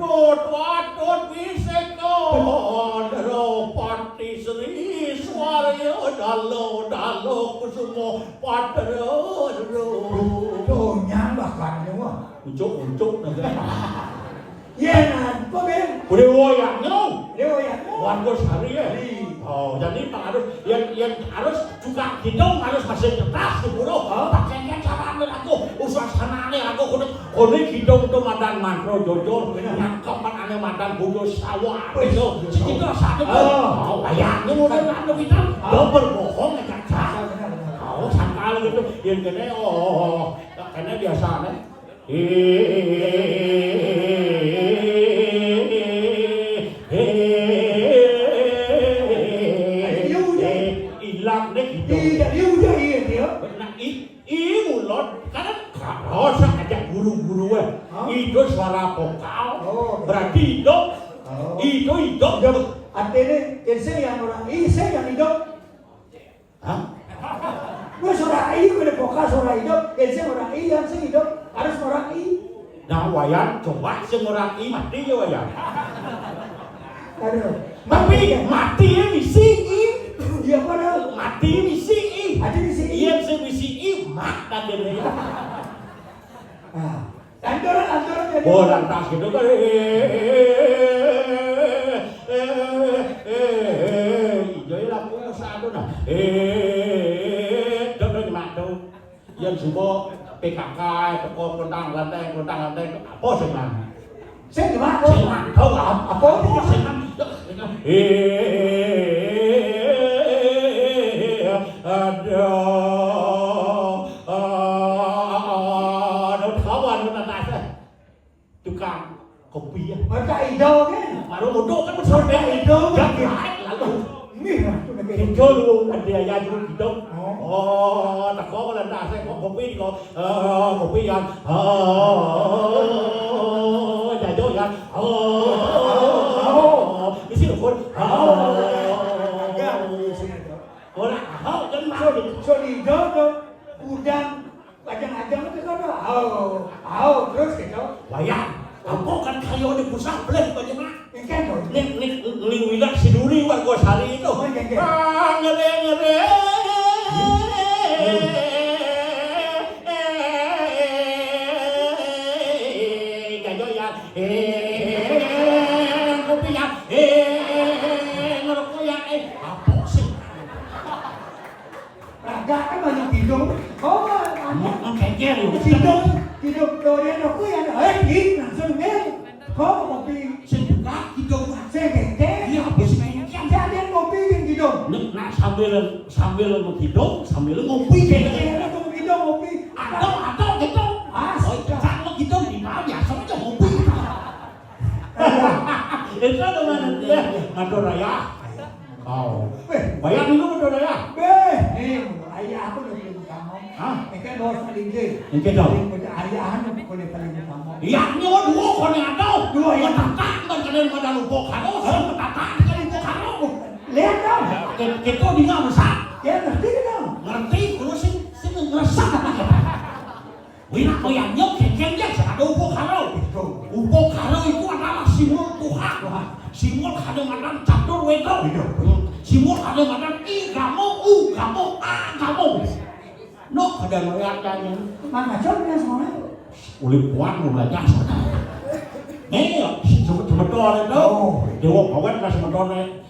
Dot watot wisekon ro pati sri swaryo dalo kusumo patro ro. Tuh nyambah kan semua. Ucuk nanti. Iya nah, kok ben? Udah woyangnya. Dia ya. Warga Sari ya. Oh, jadi yang harus juga hidung harus masih cerdas tuh bro. Pakainya cara aku usahanane aku kudu hidung tuh madan mantro jojo nyangkepan ane madan bodo sawah itu. Segitu satu. Oh, bayangnya mau anu kita double bohong ya kan. Oh, sangkal gitu. Yang gede kayaknya biasa nih. Ilang deh gitu. Iya dia. Nah, mulot kan rasa ada guru-guru itu suara vokal. Berarti hidup. Itu hidup. Artinya ese yang orang ise yang hidup. Hah? Gue suara i, gue vokal suara hidup. Ese orang i yang hidup harus orang i. Nah, wayan coba semurang i mati ya wayan. Aduh. Tapi mati ya misi i. Iya pada Mati misi i. ada di sini. Iya misi i mata deh. Antoran jadi. Oh, lantas gitu kan. Jadi laku usaha tuh nah. Tuh mak tuh. Yang semua PKK, teko kontang lanteng, apa sih man? Saya gimana? Sing man, tahu nggak? Apa sih man? Ada kawan kita tak tukang kopi ya. Mereka hijau kan? Baru modok kan bersama hijau kan? Lalu hijau lu kan dia ya dulu hijau. Oh, tak kau kalau tak saya kopi kau kopi yang jauh yang di sini pun usul hijau tuh udang ajang-ajang itu kan terus gitu. Wayang, kamu kan kayu di pusat belah bagaimana? Kan tuh. Ning wilayah Siduri warga Sari itu. Ngere. Kayo ya. Kopi ya. Ngerokok ya. Apa sih? Agak kan banyak hidung. Oh, Kayak hidung Dorian aku yang langsung kok kopi buka hidung. saya keke. Iya, apa sih kayaknya? Jadi kopi yang hidung. Nah, sambil menghidung, sambil ngopi kayaknya. Itu hidung kopi. Atau gitu. Kalau hidung di mana biasa aja ngopi. Itu ada mana dia? Madoraya. Kau. Bayar dulu Madoraya. Ayah aku udah paling utama. Hah? Mereka doa paling gede. Ini dong. Ayahan aku paling utama. Iya, ini dua kon yang ada. Dua yang tatak dan kalian pada lupa karo, sama tatak kalian lupa karo. Lihat dong. Kita di nggak besar. Ya ngerti dong. Ngerti, kalau sih ngerasa. Wina koyangnya kekengnya ada upo karo. Upo karo itu adalah simbol Tuhan. Simbol kadang-kadang catur wedo. Simbol kadang-kadang i kamu, u kamu, a kamu. No kadang ngeliatnya. Mama coba soalnya. Ulip kuat mulai jasa. Sebetulnya itu. Dewa kawan lah sebetulnya.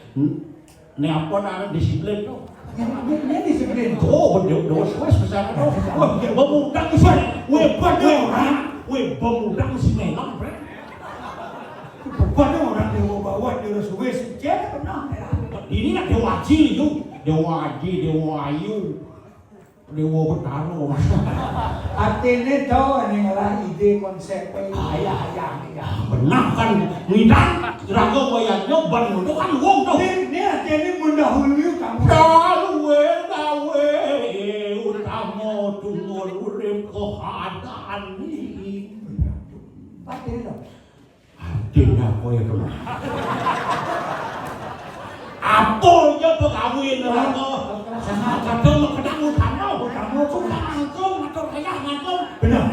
Ini apa namanya disiplin tuh. Ini disiplin. Oh, dewa suas besar tuh. Pemuda sih. Pemuda sih memang. Bukan orang dewa bawa dewa suwes. Jadi pernah. Ini nak dewa haji itu. Dewa haji, dewa ayu. Dewa Betaro. Artinya tahu ini adalah ide konsep ayah-ayah ni. Benar kan? Ngidang raga wayangnya ban itu kan wong tuh. Ini artinya mendahului kamu. Dawe utama tunggu urip keadaan ini. Pasti dong. Artinya apa ya teman? Apa ya pegawai neraka? Kadang kadang utama. Kamu suka ngangkung atau kayak ngangkung? Benar.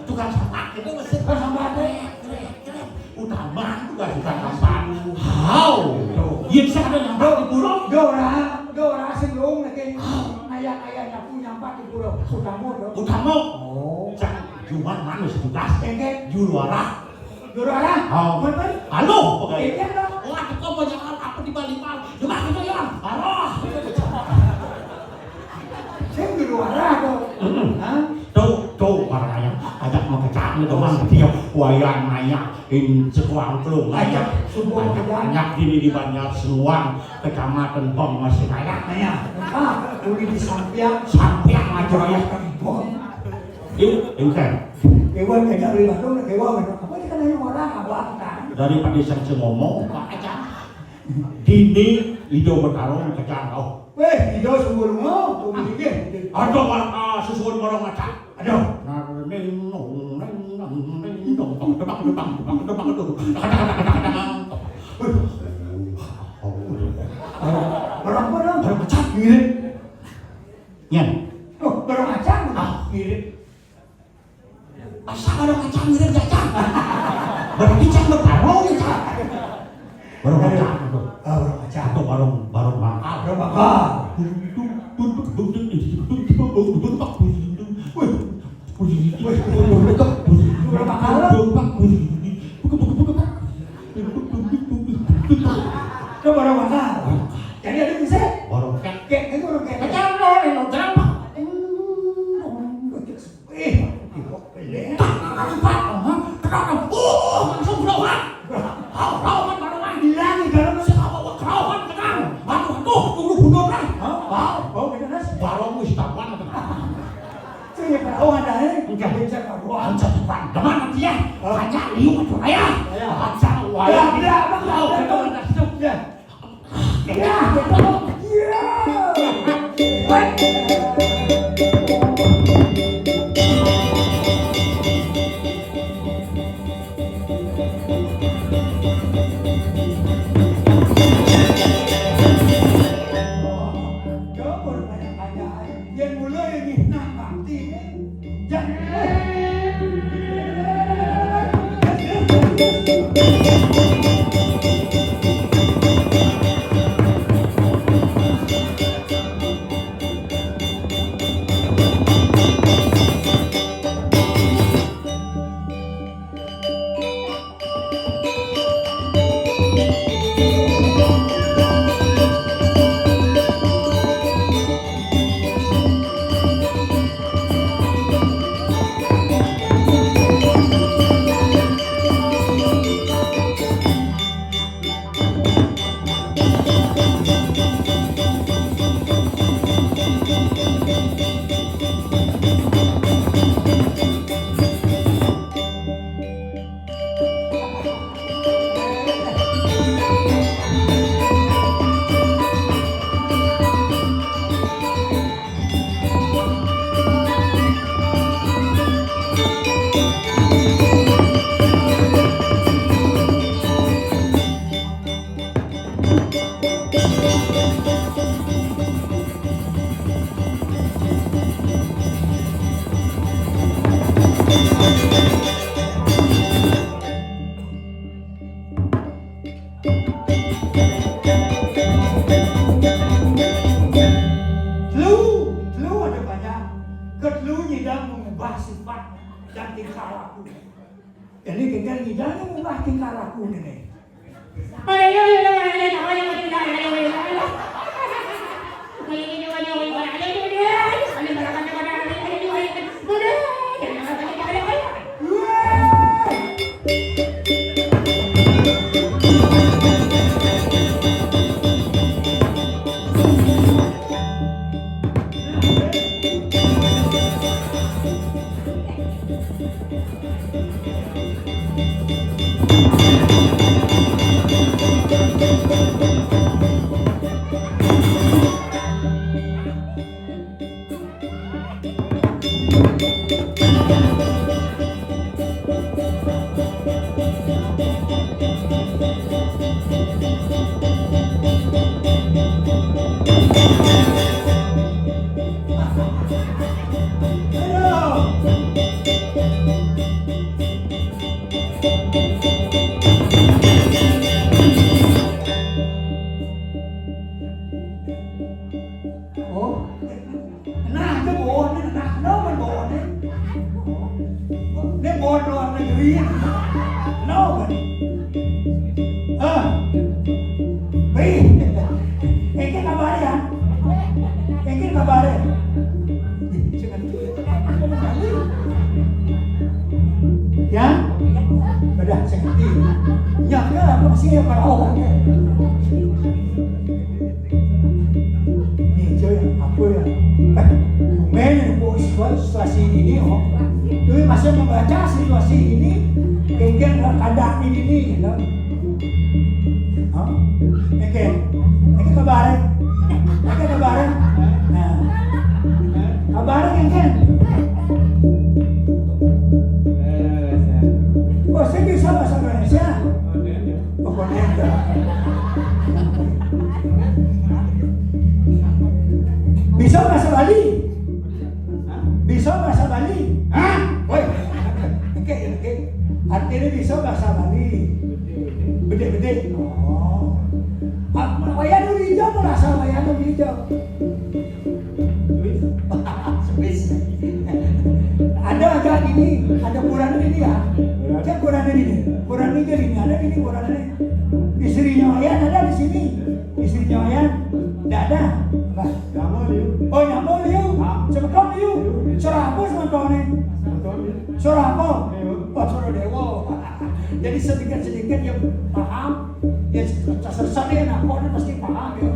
Tukang sampah itu masih sampah utama juga tukang sampah. Yang saya ada nyampak di pulau. Dora sebelum lagi ayah-ayahnya punya nyampak di pulau. Utama. Cuman mana setugas? Juara. Betul. Halo, pokoknya. Iya dong. Wah, kau banyak apa di balik-balik. Cuma itu ya. Halo. Saya juara tuh. Tuh orang ayam ajak mengecak nih teman kecil wayang nanya in sekuang kelung ajak banyak ini di banyak seluang kecamatan Bong masih banyak nanya udah di sampiang aja ya ini kan kewan kejak dari Bandung kewan apa kita nanya orang apa daripada sang ngomong aja dini hidup bertarung kecak kau weh hidup sebelum mau tuh begini ada sesuatu orang macam ada orang macam mirip nyen orang macam mirip asal orang macam mirip jajan berarti cak bertarung ya cak orang macam atau barong bangka jadi ada bisa barong kek itu orang kek Kaca liu aja ayah. Kaca wayang. Udah, Bang. Udah. Ya, jadi kita lidahnya mengubah tingkah laku ini. Situasi ini, Dwi masih membaca situasi ini, kemudian keadaan ini, gitu. Oke, kabarin, nah, kabarin kan? Oh, saya bisa bahasa Indonesia. Pokoknya enggak. Bisa bahasa Bali? Bisa bahasa Bali? Hah? Woi, oke. Artinya bisa bahasa Bali. Bede. Oh. Wayang nu hijau merasa wayang nu hijau. Ada agak ini, ada Quran ini ya. Cek Quran ini ada ini Quran ini. Istrinya Wayan ada di sini. Istrinya Wayan tidak ada. Oh nyamuk liu, semeton liu. Surah apa semeton nih? Surah apa? Oh surah Dewa. Jadi sedikit yang paham, ya sesat ya nak pasti paham ya.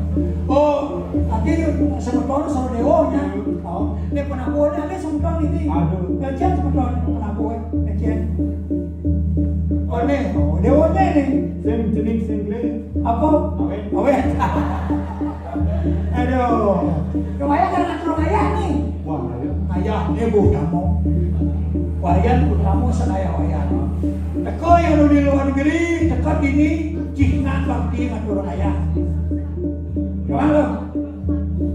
Oh, akhirnya semeton surah Dewa nya. Oh, ini penabuhan ada semeton ini. Gajian semeton penabuhan, gajian. nih? Oh, dewanya nih. Sing jenis sing kene. Apa? Awet. Aduh. Kemaya karena turun ayah nih. Wah, ayo. Ayah nih bu kamu. Wayan putramu senaya wayan. Teko yang di luar negeri, dekat ini cihinan bakti ngatur ayah. Gimana?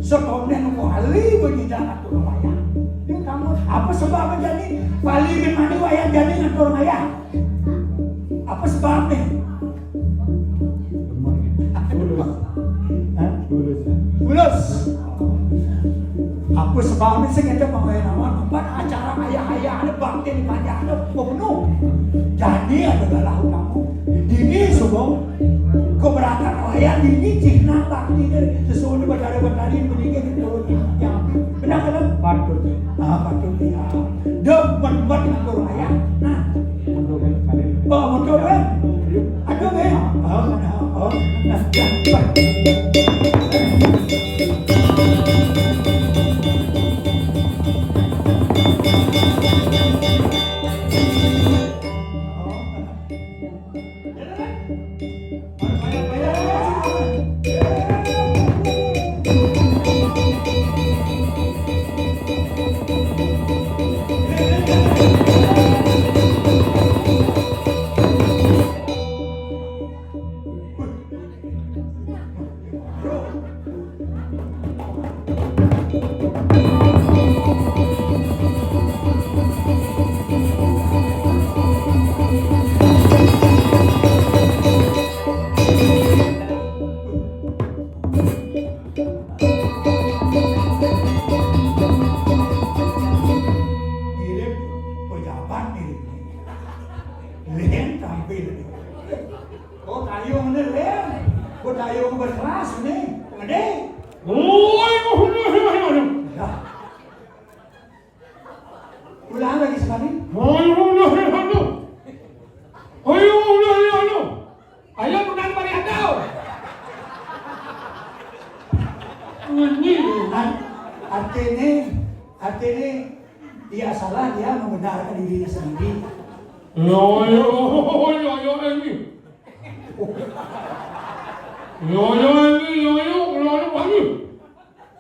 Sekolah wali begitu ngatur ayah. Ini kamu apa sebabnya jadi wali gimana wayan jadi ngatur ayah? Apa sebabnya? Tulus. Hah? Tulus. Tulus. Apa sebabnya sih kita pakai nama tempat acara ayah-ayah ada bakti di banyak ada penuh. Jadi adalah kamu. Ini semua keberatan ayah ini cina bakti dari sesuatu berada-berada meninggal di turun yang benar kan? Patut. Patut ya. Demen-demen ngatur ayah. Nah, Untuk kalian. untuk kan? Aduh kan? Nah, Len tampil nih. Oh tayung nih Len. Oh tayung berkelas nih. Pengede. Ulang lagi sekali. Ayo menang Mariadau. Artinya dia salah, dia membenarkan dirinya sendiri.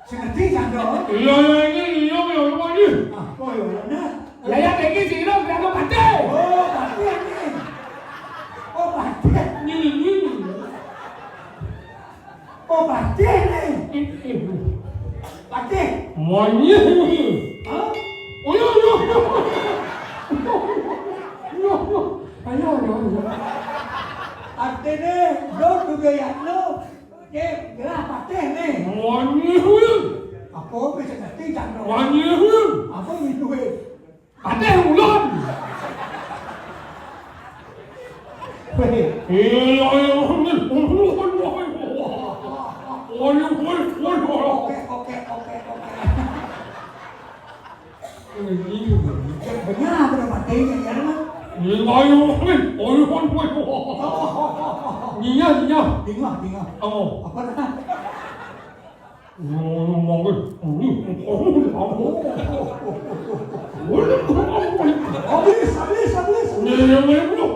Sengerti kan dong? Oh iya benar. Oh pasti nih. Oh pasti nih. Pasti. Hah? Artinya lo juga ya lo. Gerak pasti nih. Apa bisa ngerti kan dong? Apa itu? Oke. Benar benar matinya ya kan? Bingung. Apa nah? Habis.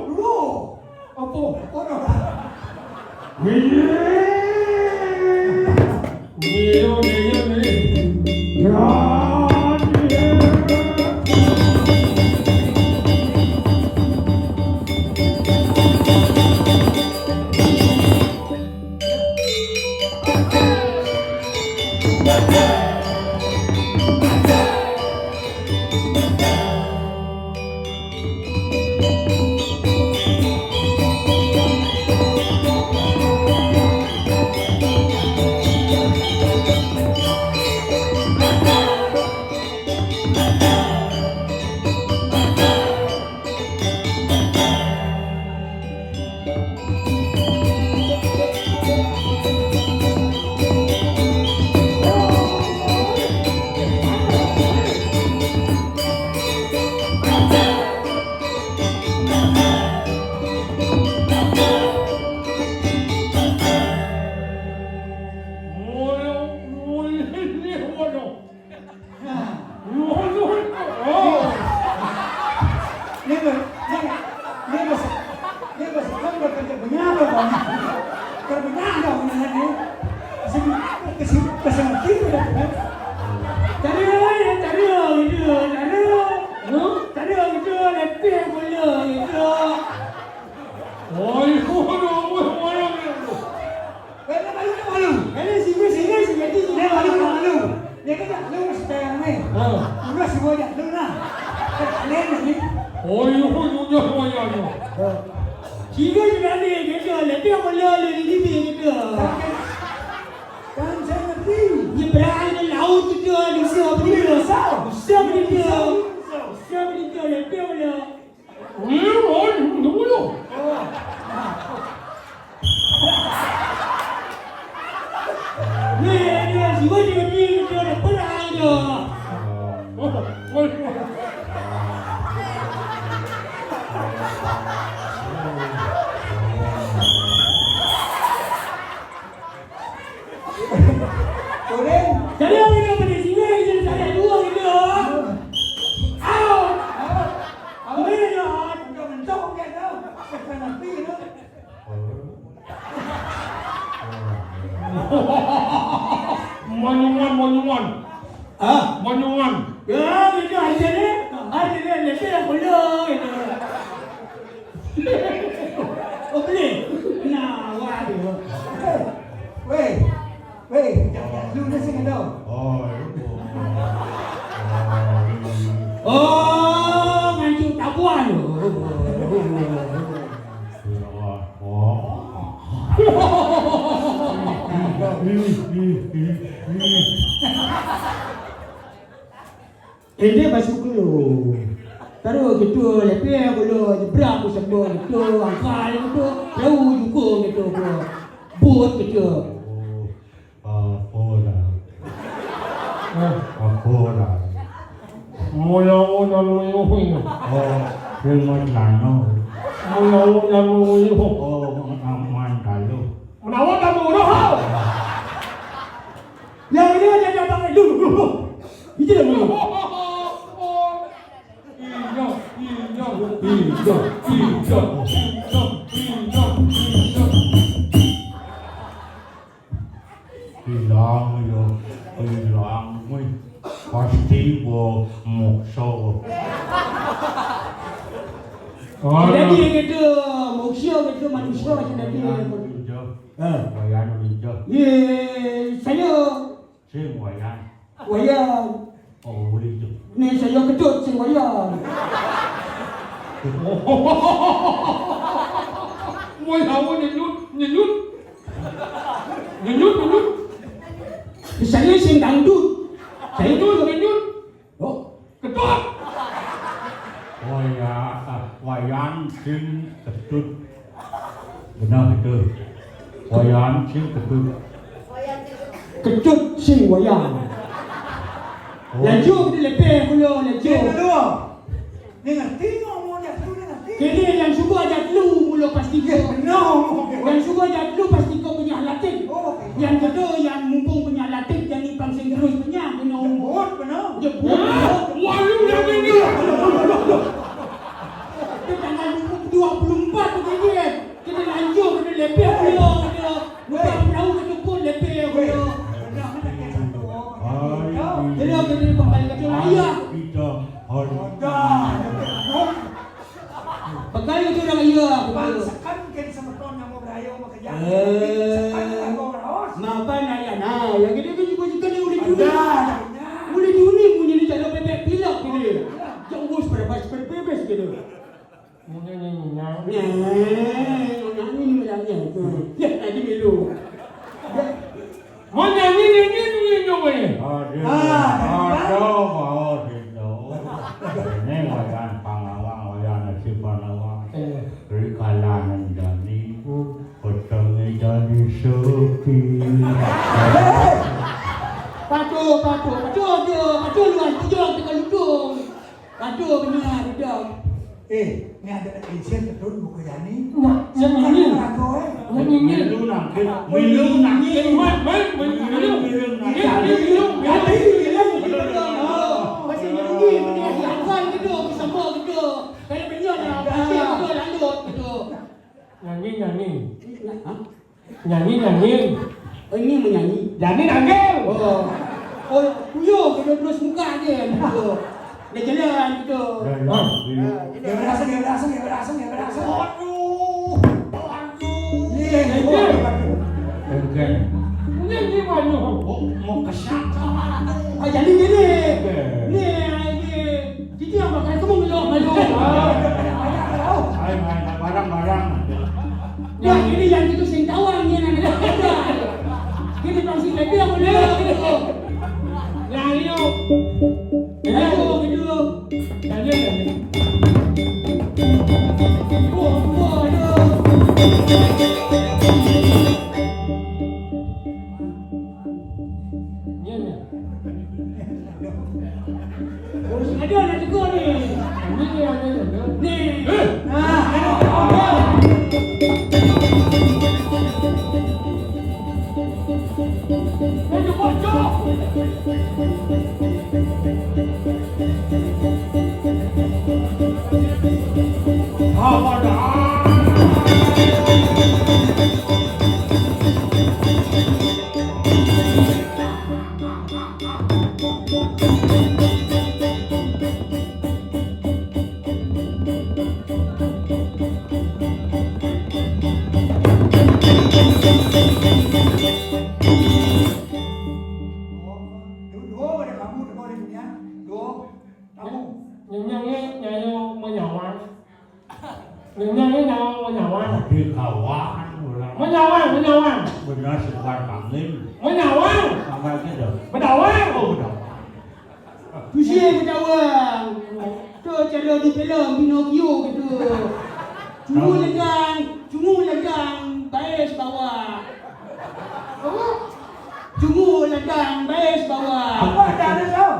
Dulu. Apa? Cari gitu, cari gitu, lepeh boleh gitu. Oi, malu. Malu. Ini sini jadi malu. Dia kan tak malu sekarang ni. Udah semua dah malu lah. Kalian ni. Oi, ya. Tiga juga ni gitu, lepeh boleh ni gitu. Kan saya ngerti. Dia berani laut gitu, di siapa dia? Siapa dia? Lepeh boleh. Oi, dulu. Dia siapa dia ada perang dia. Jadi orang yang pada sini jadi saya dua gitu. Out. Apa ni dia? Dia mentok ke tau. Bukan api tu. Manyungan. Manyungan. Ya, itu aja ni. Ada dia lepeh boleh gitu. Oh boleh. Nah, wah dia. Weh, lu dah sini tau. Oh, ngancung tabuan lu. Ini masuk dulu. Taruh gitu, lepeh boleh jebrak aku sebut gitu, angkal gitu, jauh juga gitu, bot gitu. Moya Menawan kamu roh. Yang ini ada bangun dulu. Itu dah dulu. Hilang pasti mokso. Jadi gitu, manusia gitu manusia jadi. Wayan hijau. Ye, saya Sing wayan. wayang. Oh, hijau. Ni saya kedut sing wayang. Moya nyut. Saya sing dangdut. Saya Nyut. Oh, Ketut. Wayan sing ketut. Benar betul. Wayan sing ketut. kedut sing wayang. Laju di lepeh pula laju. Dia ngerti ngomong dia tu dia ngerti. Kini yang suka ajak lu mula pasti ke. No. Yang suka ajak lu pasti kau punya latin. Oh, Yang kedua yang mumpung punya latin dan ipang sing terus punya kena umur. buat benar. Dia buat. Wah, lu yang ini. Dia tanggal 24 tu dia. Kita lanjut kita lepeh pula kita. Bukan perahu kita pun lepeh pula. Benar mana kita satu orang. Jadi kita kembali ke ayah. Kita Dah. Bekali ke orang ayah. Bangsakan kan sama tuan yang mau berayau mau kerja. Sekan yang mau beros. Maafkan ayah. Nah, yang kita juga dia boleh juni. Dah. Boleh juni punya ni tak ada bebek pilak dia. Jauh bebas berbebas gitu. Nyanyi melangnya tu. Ya, tadi melu. Menyanyi tu. ada mau itu. Ini wayan pangawang wayan sipanawang. Dari kalangan jadi potongnya jadi sepi. Patuh luar pujang tekan ludung. Patuh benar budak. Ni ada Asian betul buku yani. Yang ini. Milu nangkin. Masih nyergi punya diangkat gitu, bersama gitu. Kayak punya dah, pasti gitu lanjut gitu. Nyanyi. Hah? Nyanyi. Oh, ini menyanyi. Jadi nanggung. Oh, kuyo kita terus muka dia gitu. Dia jalan gitu. Dia berasa. Aduh. Iya. Enggak. Ini gimana? Mau kesak. Jadi gini. Jadi yang bakal kamu melo. Hai barang-barang. Yang ini yang itu sing tawang ni nak ada. Kita pasti lagi yang boleh gitu. Yang itu. Gitu. Jadi. Ada nak tegur ni. Ini yang ada. Ni. Ini bocor. Apa dah? Dua ada kamu di dunia. Dua kamu. Nyanyi menyawan. Nyanyi menyawan. Di kawan ulang. Menyawan. Benar sebuah kambing. Menyawan. Sampai gitu. Berdawan. Oh, udah. Tu siapa bertawang? Tu cara di film Pinocchio gitu. Cungu ledang, baes bawah. Cungu ledang, baes bawah. Apa ada tau?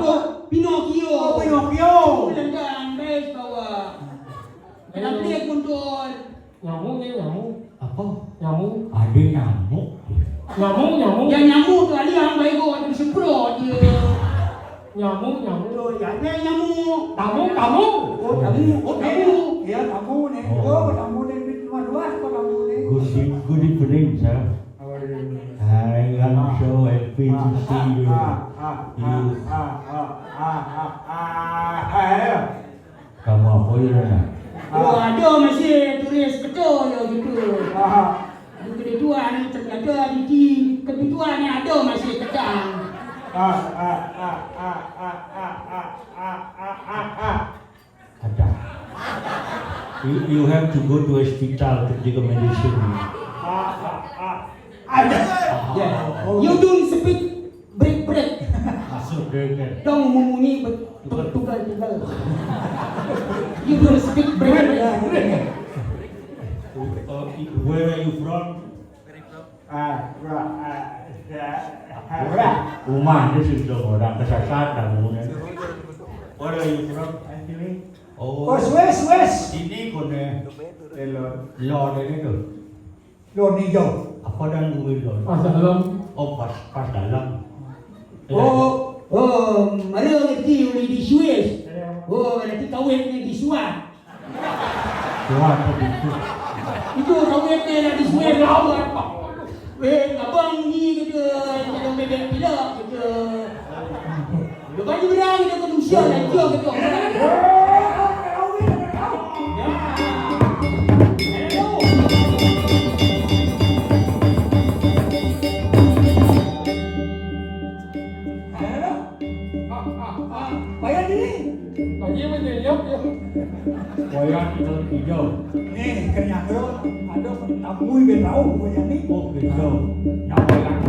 Tu Pinocchio. Oh, Pinocchio. Cungu ledang, baes bawah. Dalam plek kontrol. Nyamuk. Apa? Nyamuk. Ada nyamuk. Nyamuk. Yang nyamuk tu ada yang baik kau tu semprot dia. Nyamuk. Tu ada nyamuk. Tamu. Oh, tamu. Ya, tamu nih. Oh, tamu nih. Dua tamu nih. Good evening, sir. I am so happy to see you. Kamu apa ya? Oh, ada masih tulis betul ya gitu. Di kedua ni ternyata di kedua ni ada masih kedang. Ada. You have to go to hospital to take a medicine. Yeah. You don't speak break. Masuk deh. Dong memunyi tunggal. You don't speak break. Where are you from? Rumah dia sudah orang kesasar kamu ni. Where are you from? Oh, Swiss. Ini kone lo ni tu. Lo ni jauh. Apa dan gue lo? Pas dalam. Oh pas dalam. Mana ngerti boleh di Swiss? Oh, nanti kawin ni di Suat. Tuan tu. Itu kawin ni di Swiss apa? Abang ni kata jangan bebek pilak kata. Lepas ni berang kita manusia lah dia kata. Bayar diri. Lagi menyeyap ya. Wayang itu hijau. Nih, kenyang lo. Ada tamu yang tahu bayar ni. Oh hijau. Yang wayang.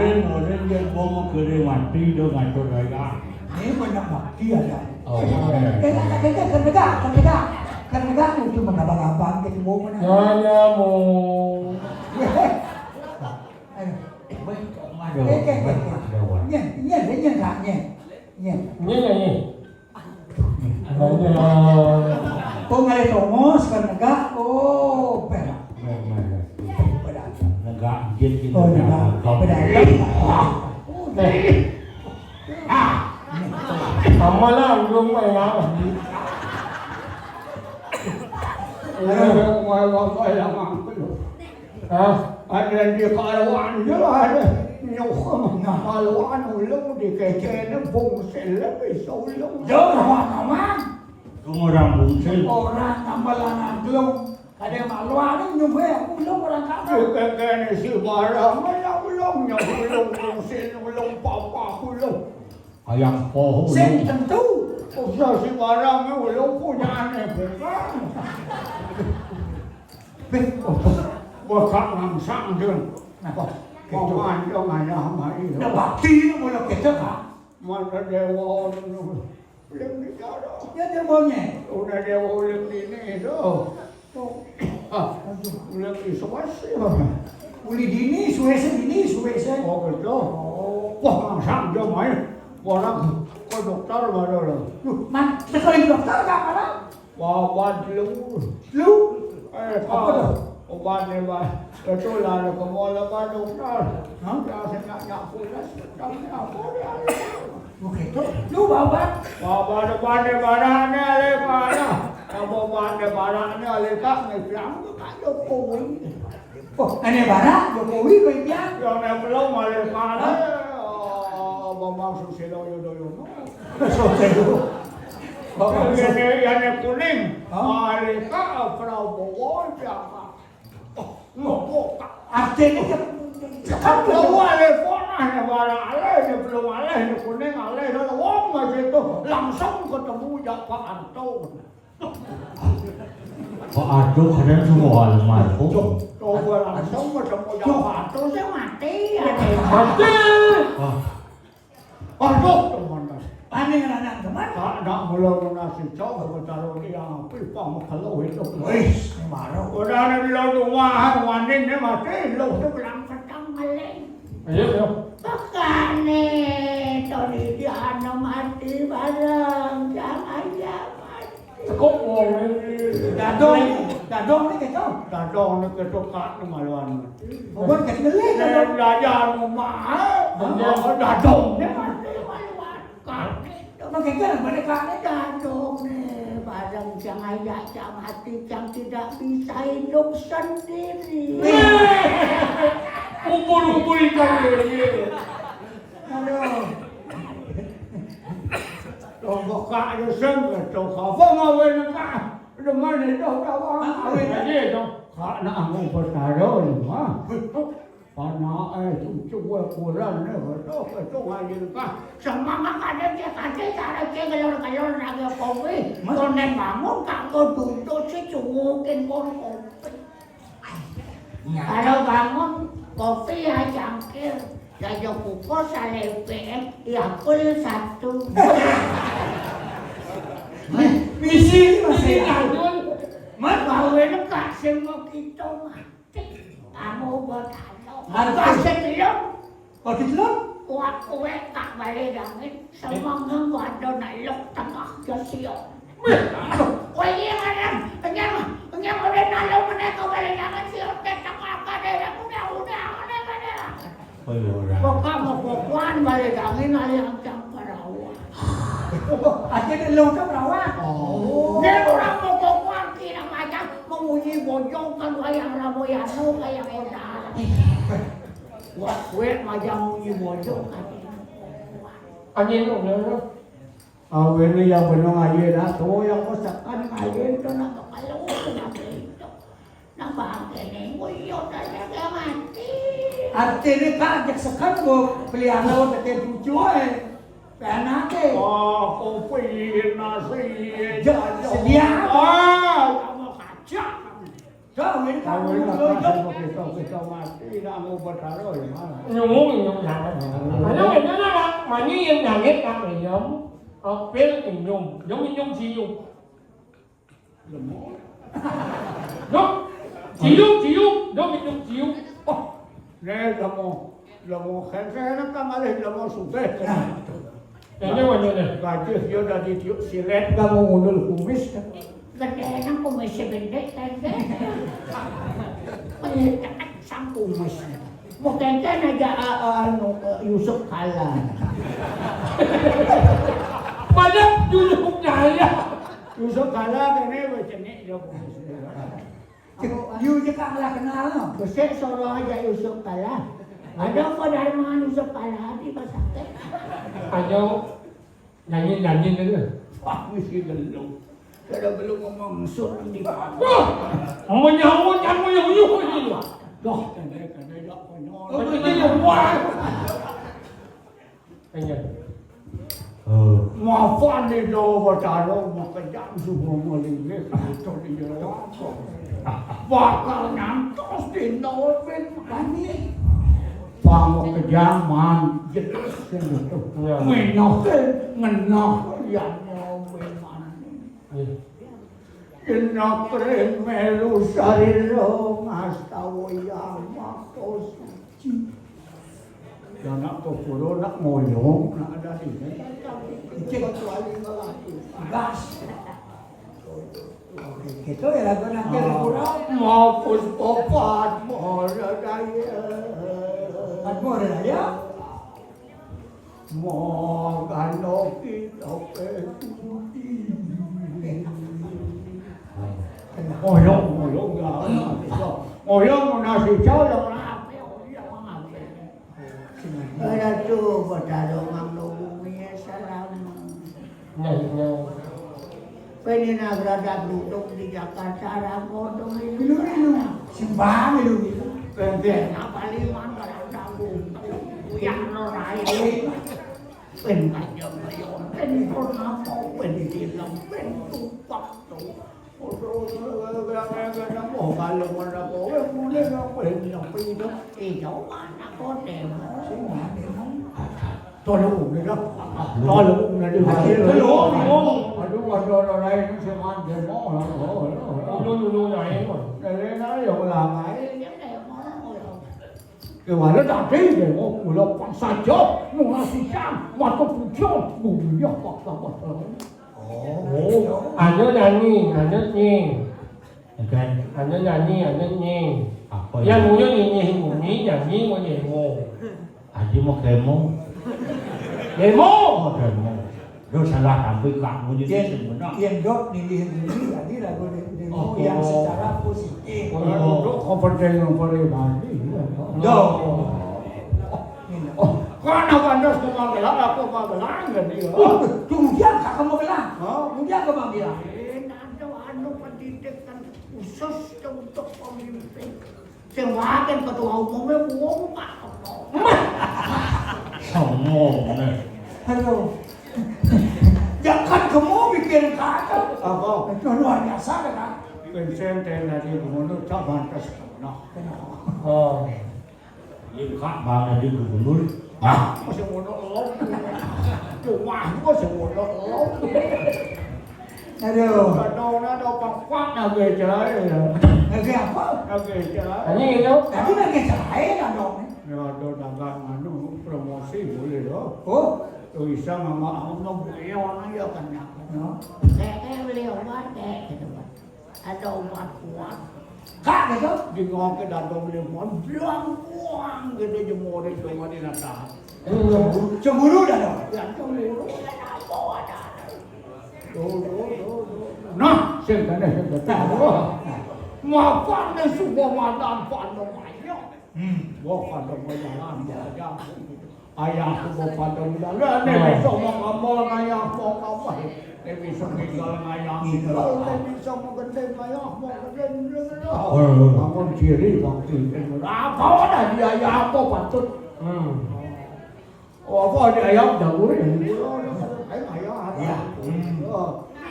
Orang yang bawa kere mati dengan saudara. Ini banyak bakti ada. Oh. Karena itu mengabang-abang ke timur mana. Nanya mo. Nanya. Oh nggak tongos karena oh perak. Negak jin Oh tidak, pedagang. Sama lah belum main apa. Ada di kalawan je lah ada. Nyokong kalawan ulung di keke na bungsel lebih sulung. Jangan orang bungsel. orang amalan belum ada maluan nyumpe aku belum orang Di kata. keke na si barang mana ulung nya ulung bungsel ulung papa ulung. Ayam pohon. Sen tentu. Usah si barang ulung punya aneh bukan. Bukan langsang dia. Maman dia mana mai. Dah bakti boleh kita kan. Mana dewa belum dikara. Ya dia boleh. Udah dewa belum ini tu. Belum disuasi. Uli dini suwese. Oh betul. Wah langsang dia main. Orang ke dokter mana lah. Man, sekali dokter tak ada. Obat lu. Lu Obat ni bah. Ketulah ke mall ke dokter. Dia nak pulas. Tak apa dia. okey tu. Lu bawa Obat ni barang ni lepas dah. Obat ni barang ni lepas ni bilang tu tak ada koi. oh, ane barat Jokowi kau biar. Yang ni belum lepas dah. Bambang susilo yo. Selesai dulu. Yang ni kuning. Lepas Prabowo siapa? Artinya Kan belum ada phone barang aleh ni belum aleh ni kuning aleh dah wong macam tu langsung ketemu Pak Arto. Pak Arto kadang semua almarhum. Coba langsung ketemu Pak Arto saya mati ya. Mati. Aduh teman. aneh anak teman. Nak mula nasi cok bertaruh dia api pang kalau itu. Wis, marah. Udah ada di laut rumah wanin ni mati laut tu bilang petang maleng. Ayo. Makane tadi dia anak mati barang jangan mati. Cukup wong ni. Dadong ni kita. Dadong ni ketukat ni maluan. Bukan kita leh dadong. Belajar rumah. Dadong ni mati maluan. Okey kan mereka ni Dadong ni barang jangan ajak jam hati yang tidak bisa hidup sendiri. Umpul ikan ni. aduh. Tunggu kak je sengke tu apa ngawin kak. Deman ni dah awak. Awin Aje tu. Kak nak ambil perkara ni mah. Panak cuba kurang ni betul betul aja kak. Semangat ada dia kata cara dia galor lagi kopi. Konen bangun kak kau duduk secukin kopi. Kalau bangun kopi ya cangkir. Saya kukus salep ya kul satu. misi masih Mat kawin kak semua kita mati. Kamu bertanya. Mati. Sebelum kau tidak. kuat kue tak balik langit. Semangat ada nalok tengah jasiyo. Kue yang ada, yang udah nalok mereka balik langit siyo. Tengah kadang udah. Kamu kukuan balik langit yang cangkarawa. Akhirnya lu tak berawak. Dia orang mau kukuan kira macam menguji bojong kan kayak ramoyano kayak modal. Buat kue macam menguji bojong kan. Anjing tu ni. Awin ni yang benar aje dah tu yang masakan aje tu nak kalau nak itu. Nak bangke ni muyot aja dia mati. Artinya kan ajak sekarang gua pelihara teteh cucu anak ke. Kopi nasi Sedia apa? Kamu kacak. Kau ini kamu Awin dulu. kita mati nak mau bertaruh di mana? Nyung nyung. Ayo, ayo. mà như em nhà ghét ta này giống biết hình dung giống như nhung chỉ dùng đúng chỉ dùng giống như nhung chỉ dùng Nè là một khen xe nó cam ở đây là một sủng tê. Cái như vậy này Và chưa hiểu là đi thiếu xì lét ra một người cũng biết. Vấn đề nó cũng mới sẽ bình đấy cái vấn đề chắc sang cùng mà một cái này là Yusuf Kala mà đó Yusuf này á Yusuf Kala cái này về chân này đâu. You je Kala kenal no? Saya soro aja Yusuf Kala ada pedarman Yusuf Kala di Pasakit anh làm như thế này Wah, mesti gelung. Kalau belum ngomong surang di bawah. Menyahut yang menyahut ini. Dah, kena tak penyol. Ini yang buat. Anh nhỉ? Maafan ni do bercara makajam semua melingkik itu dia. Bakal nantos di Norway kami. Pang kejaman jelas itu. Menoh ngenoh yang Norway mana. Inna keren melu sarilo mastawoya makos. Dan nak tu puluh nak moyong nak ada di sini. Cik kecuali ngelati gas. Itu ya lagu nak kurang. Mampus opat mora daya. Admo ada ya. Mo gano kita petuti. Moyong ya. Moyong nasi calang apa? ada tuh berdarungan lubungnya salam pengen berada duduk di Jakarta rakodong di Milu simbah milu. pengen apa liman berada yang norai pengen aja mayon pengen pernah mau pengen dilam pengen tupak tuh Mau kalau mana kau, boleh kau pergi yang pergi tu. jauh mana kau demo Tolong ni dah, tolong ni dia. Tolong. Aduh, ada orang lain semua demo lah. Lu này mà. Dari mana yang langai? yang demo Kewalah tadi demo mula saja mengasihkan mata pucuk bumi apa. Anh nhớ nyanyi. Anh nhớ nyanyi. Yang ngủ nyanyi nyanyi mau demo. Aji mau demo. Demo. Lu salah sampai kamu jadi sebenarnya. Yang dot ni jadi lagu demo yang secara positif. Untuk kompeten yang boleh bagi. Karena pandas kemanggilan, aku kemanggilan kan dia. Kemudian kakak mau bilang, kemudian kakak mau bilang. ada pendidikan khusus untuk pemimpin semakin ketua umumnya buang pak Sombong nih. Halo. Jangan kamu bikin kakak. Apa? Itu luar biasa kan? Pensen tadi gubernur tak pantas kena. Ini kak bang di gubernur. Masih monolog. Cuma masih monolog. Aduh. Kadang ada pangkat nak kerja. Lagi apa? Nak kerja. Anh như đâu? Tadi lagi cerai kan dong. Ya ada dagang anu promosi boleh dah. Oh, Tu isa mama aku nak beli orang ya kan nak. kayak beliau kayak gitu pak ada umat kuat kak gitu. Di ngok ke dalam beli mon buang gitu jemur itu mah di nata. Cemburu dah dong. Yang tu mulu ada. Nah, sebenarnya betul. Maafkan ni semua madan pada banyak. Bukan pada jalan saja. Ayah aku pada jalan. Ni bisa mengamal ayah mau apa? Ni bisa meninggal ayah. Ni bisa mengendeng ayah mau kendeng. Bangun ciri waktu itu. Apa ada dia ayah apa patut? Apa dia ayah dahulu? Ayah ada.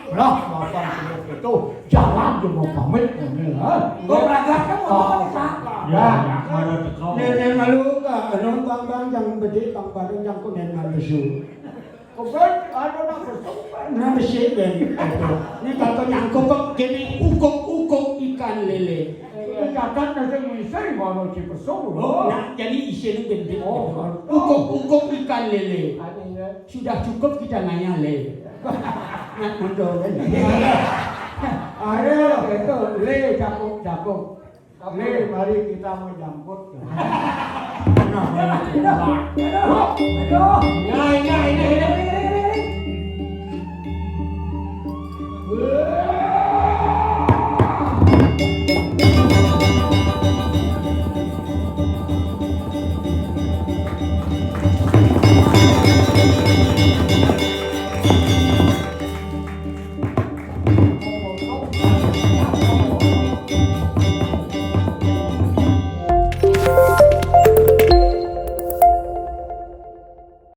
Nah, bapak itu jalan cuma pamit ini, Kau berangkat kamu apa? Ya, marah tekau. Nenek malu ka, anong bang yang bedi bang bareng yang ko nen malusu. Kobet ano na ko na mesiben. Ni kata yang ko kini ukok ikan lele. Catat na sa isay mo ci perso. Nah, jadi isi ni bende. Ukok ikan lele. Sudah cukup kita ngayale. Nak mundur kan. Ada itu le capuk. Le mari kita menjemput. Ini.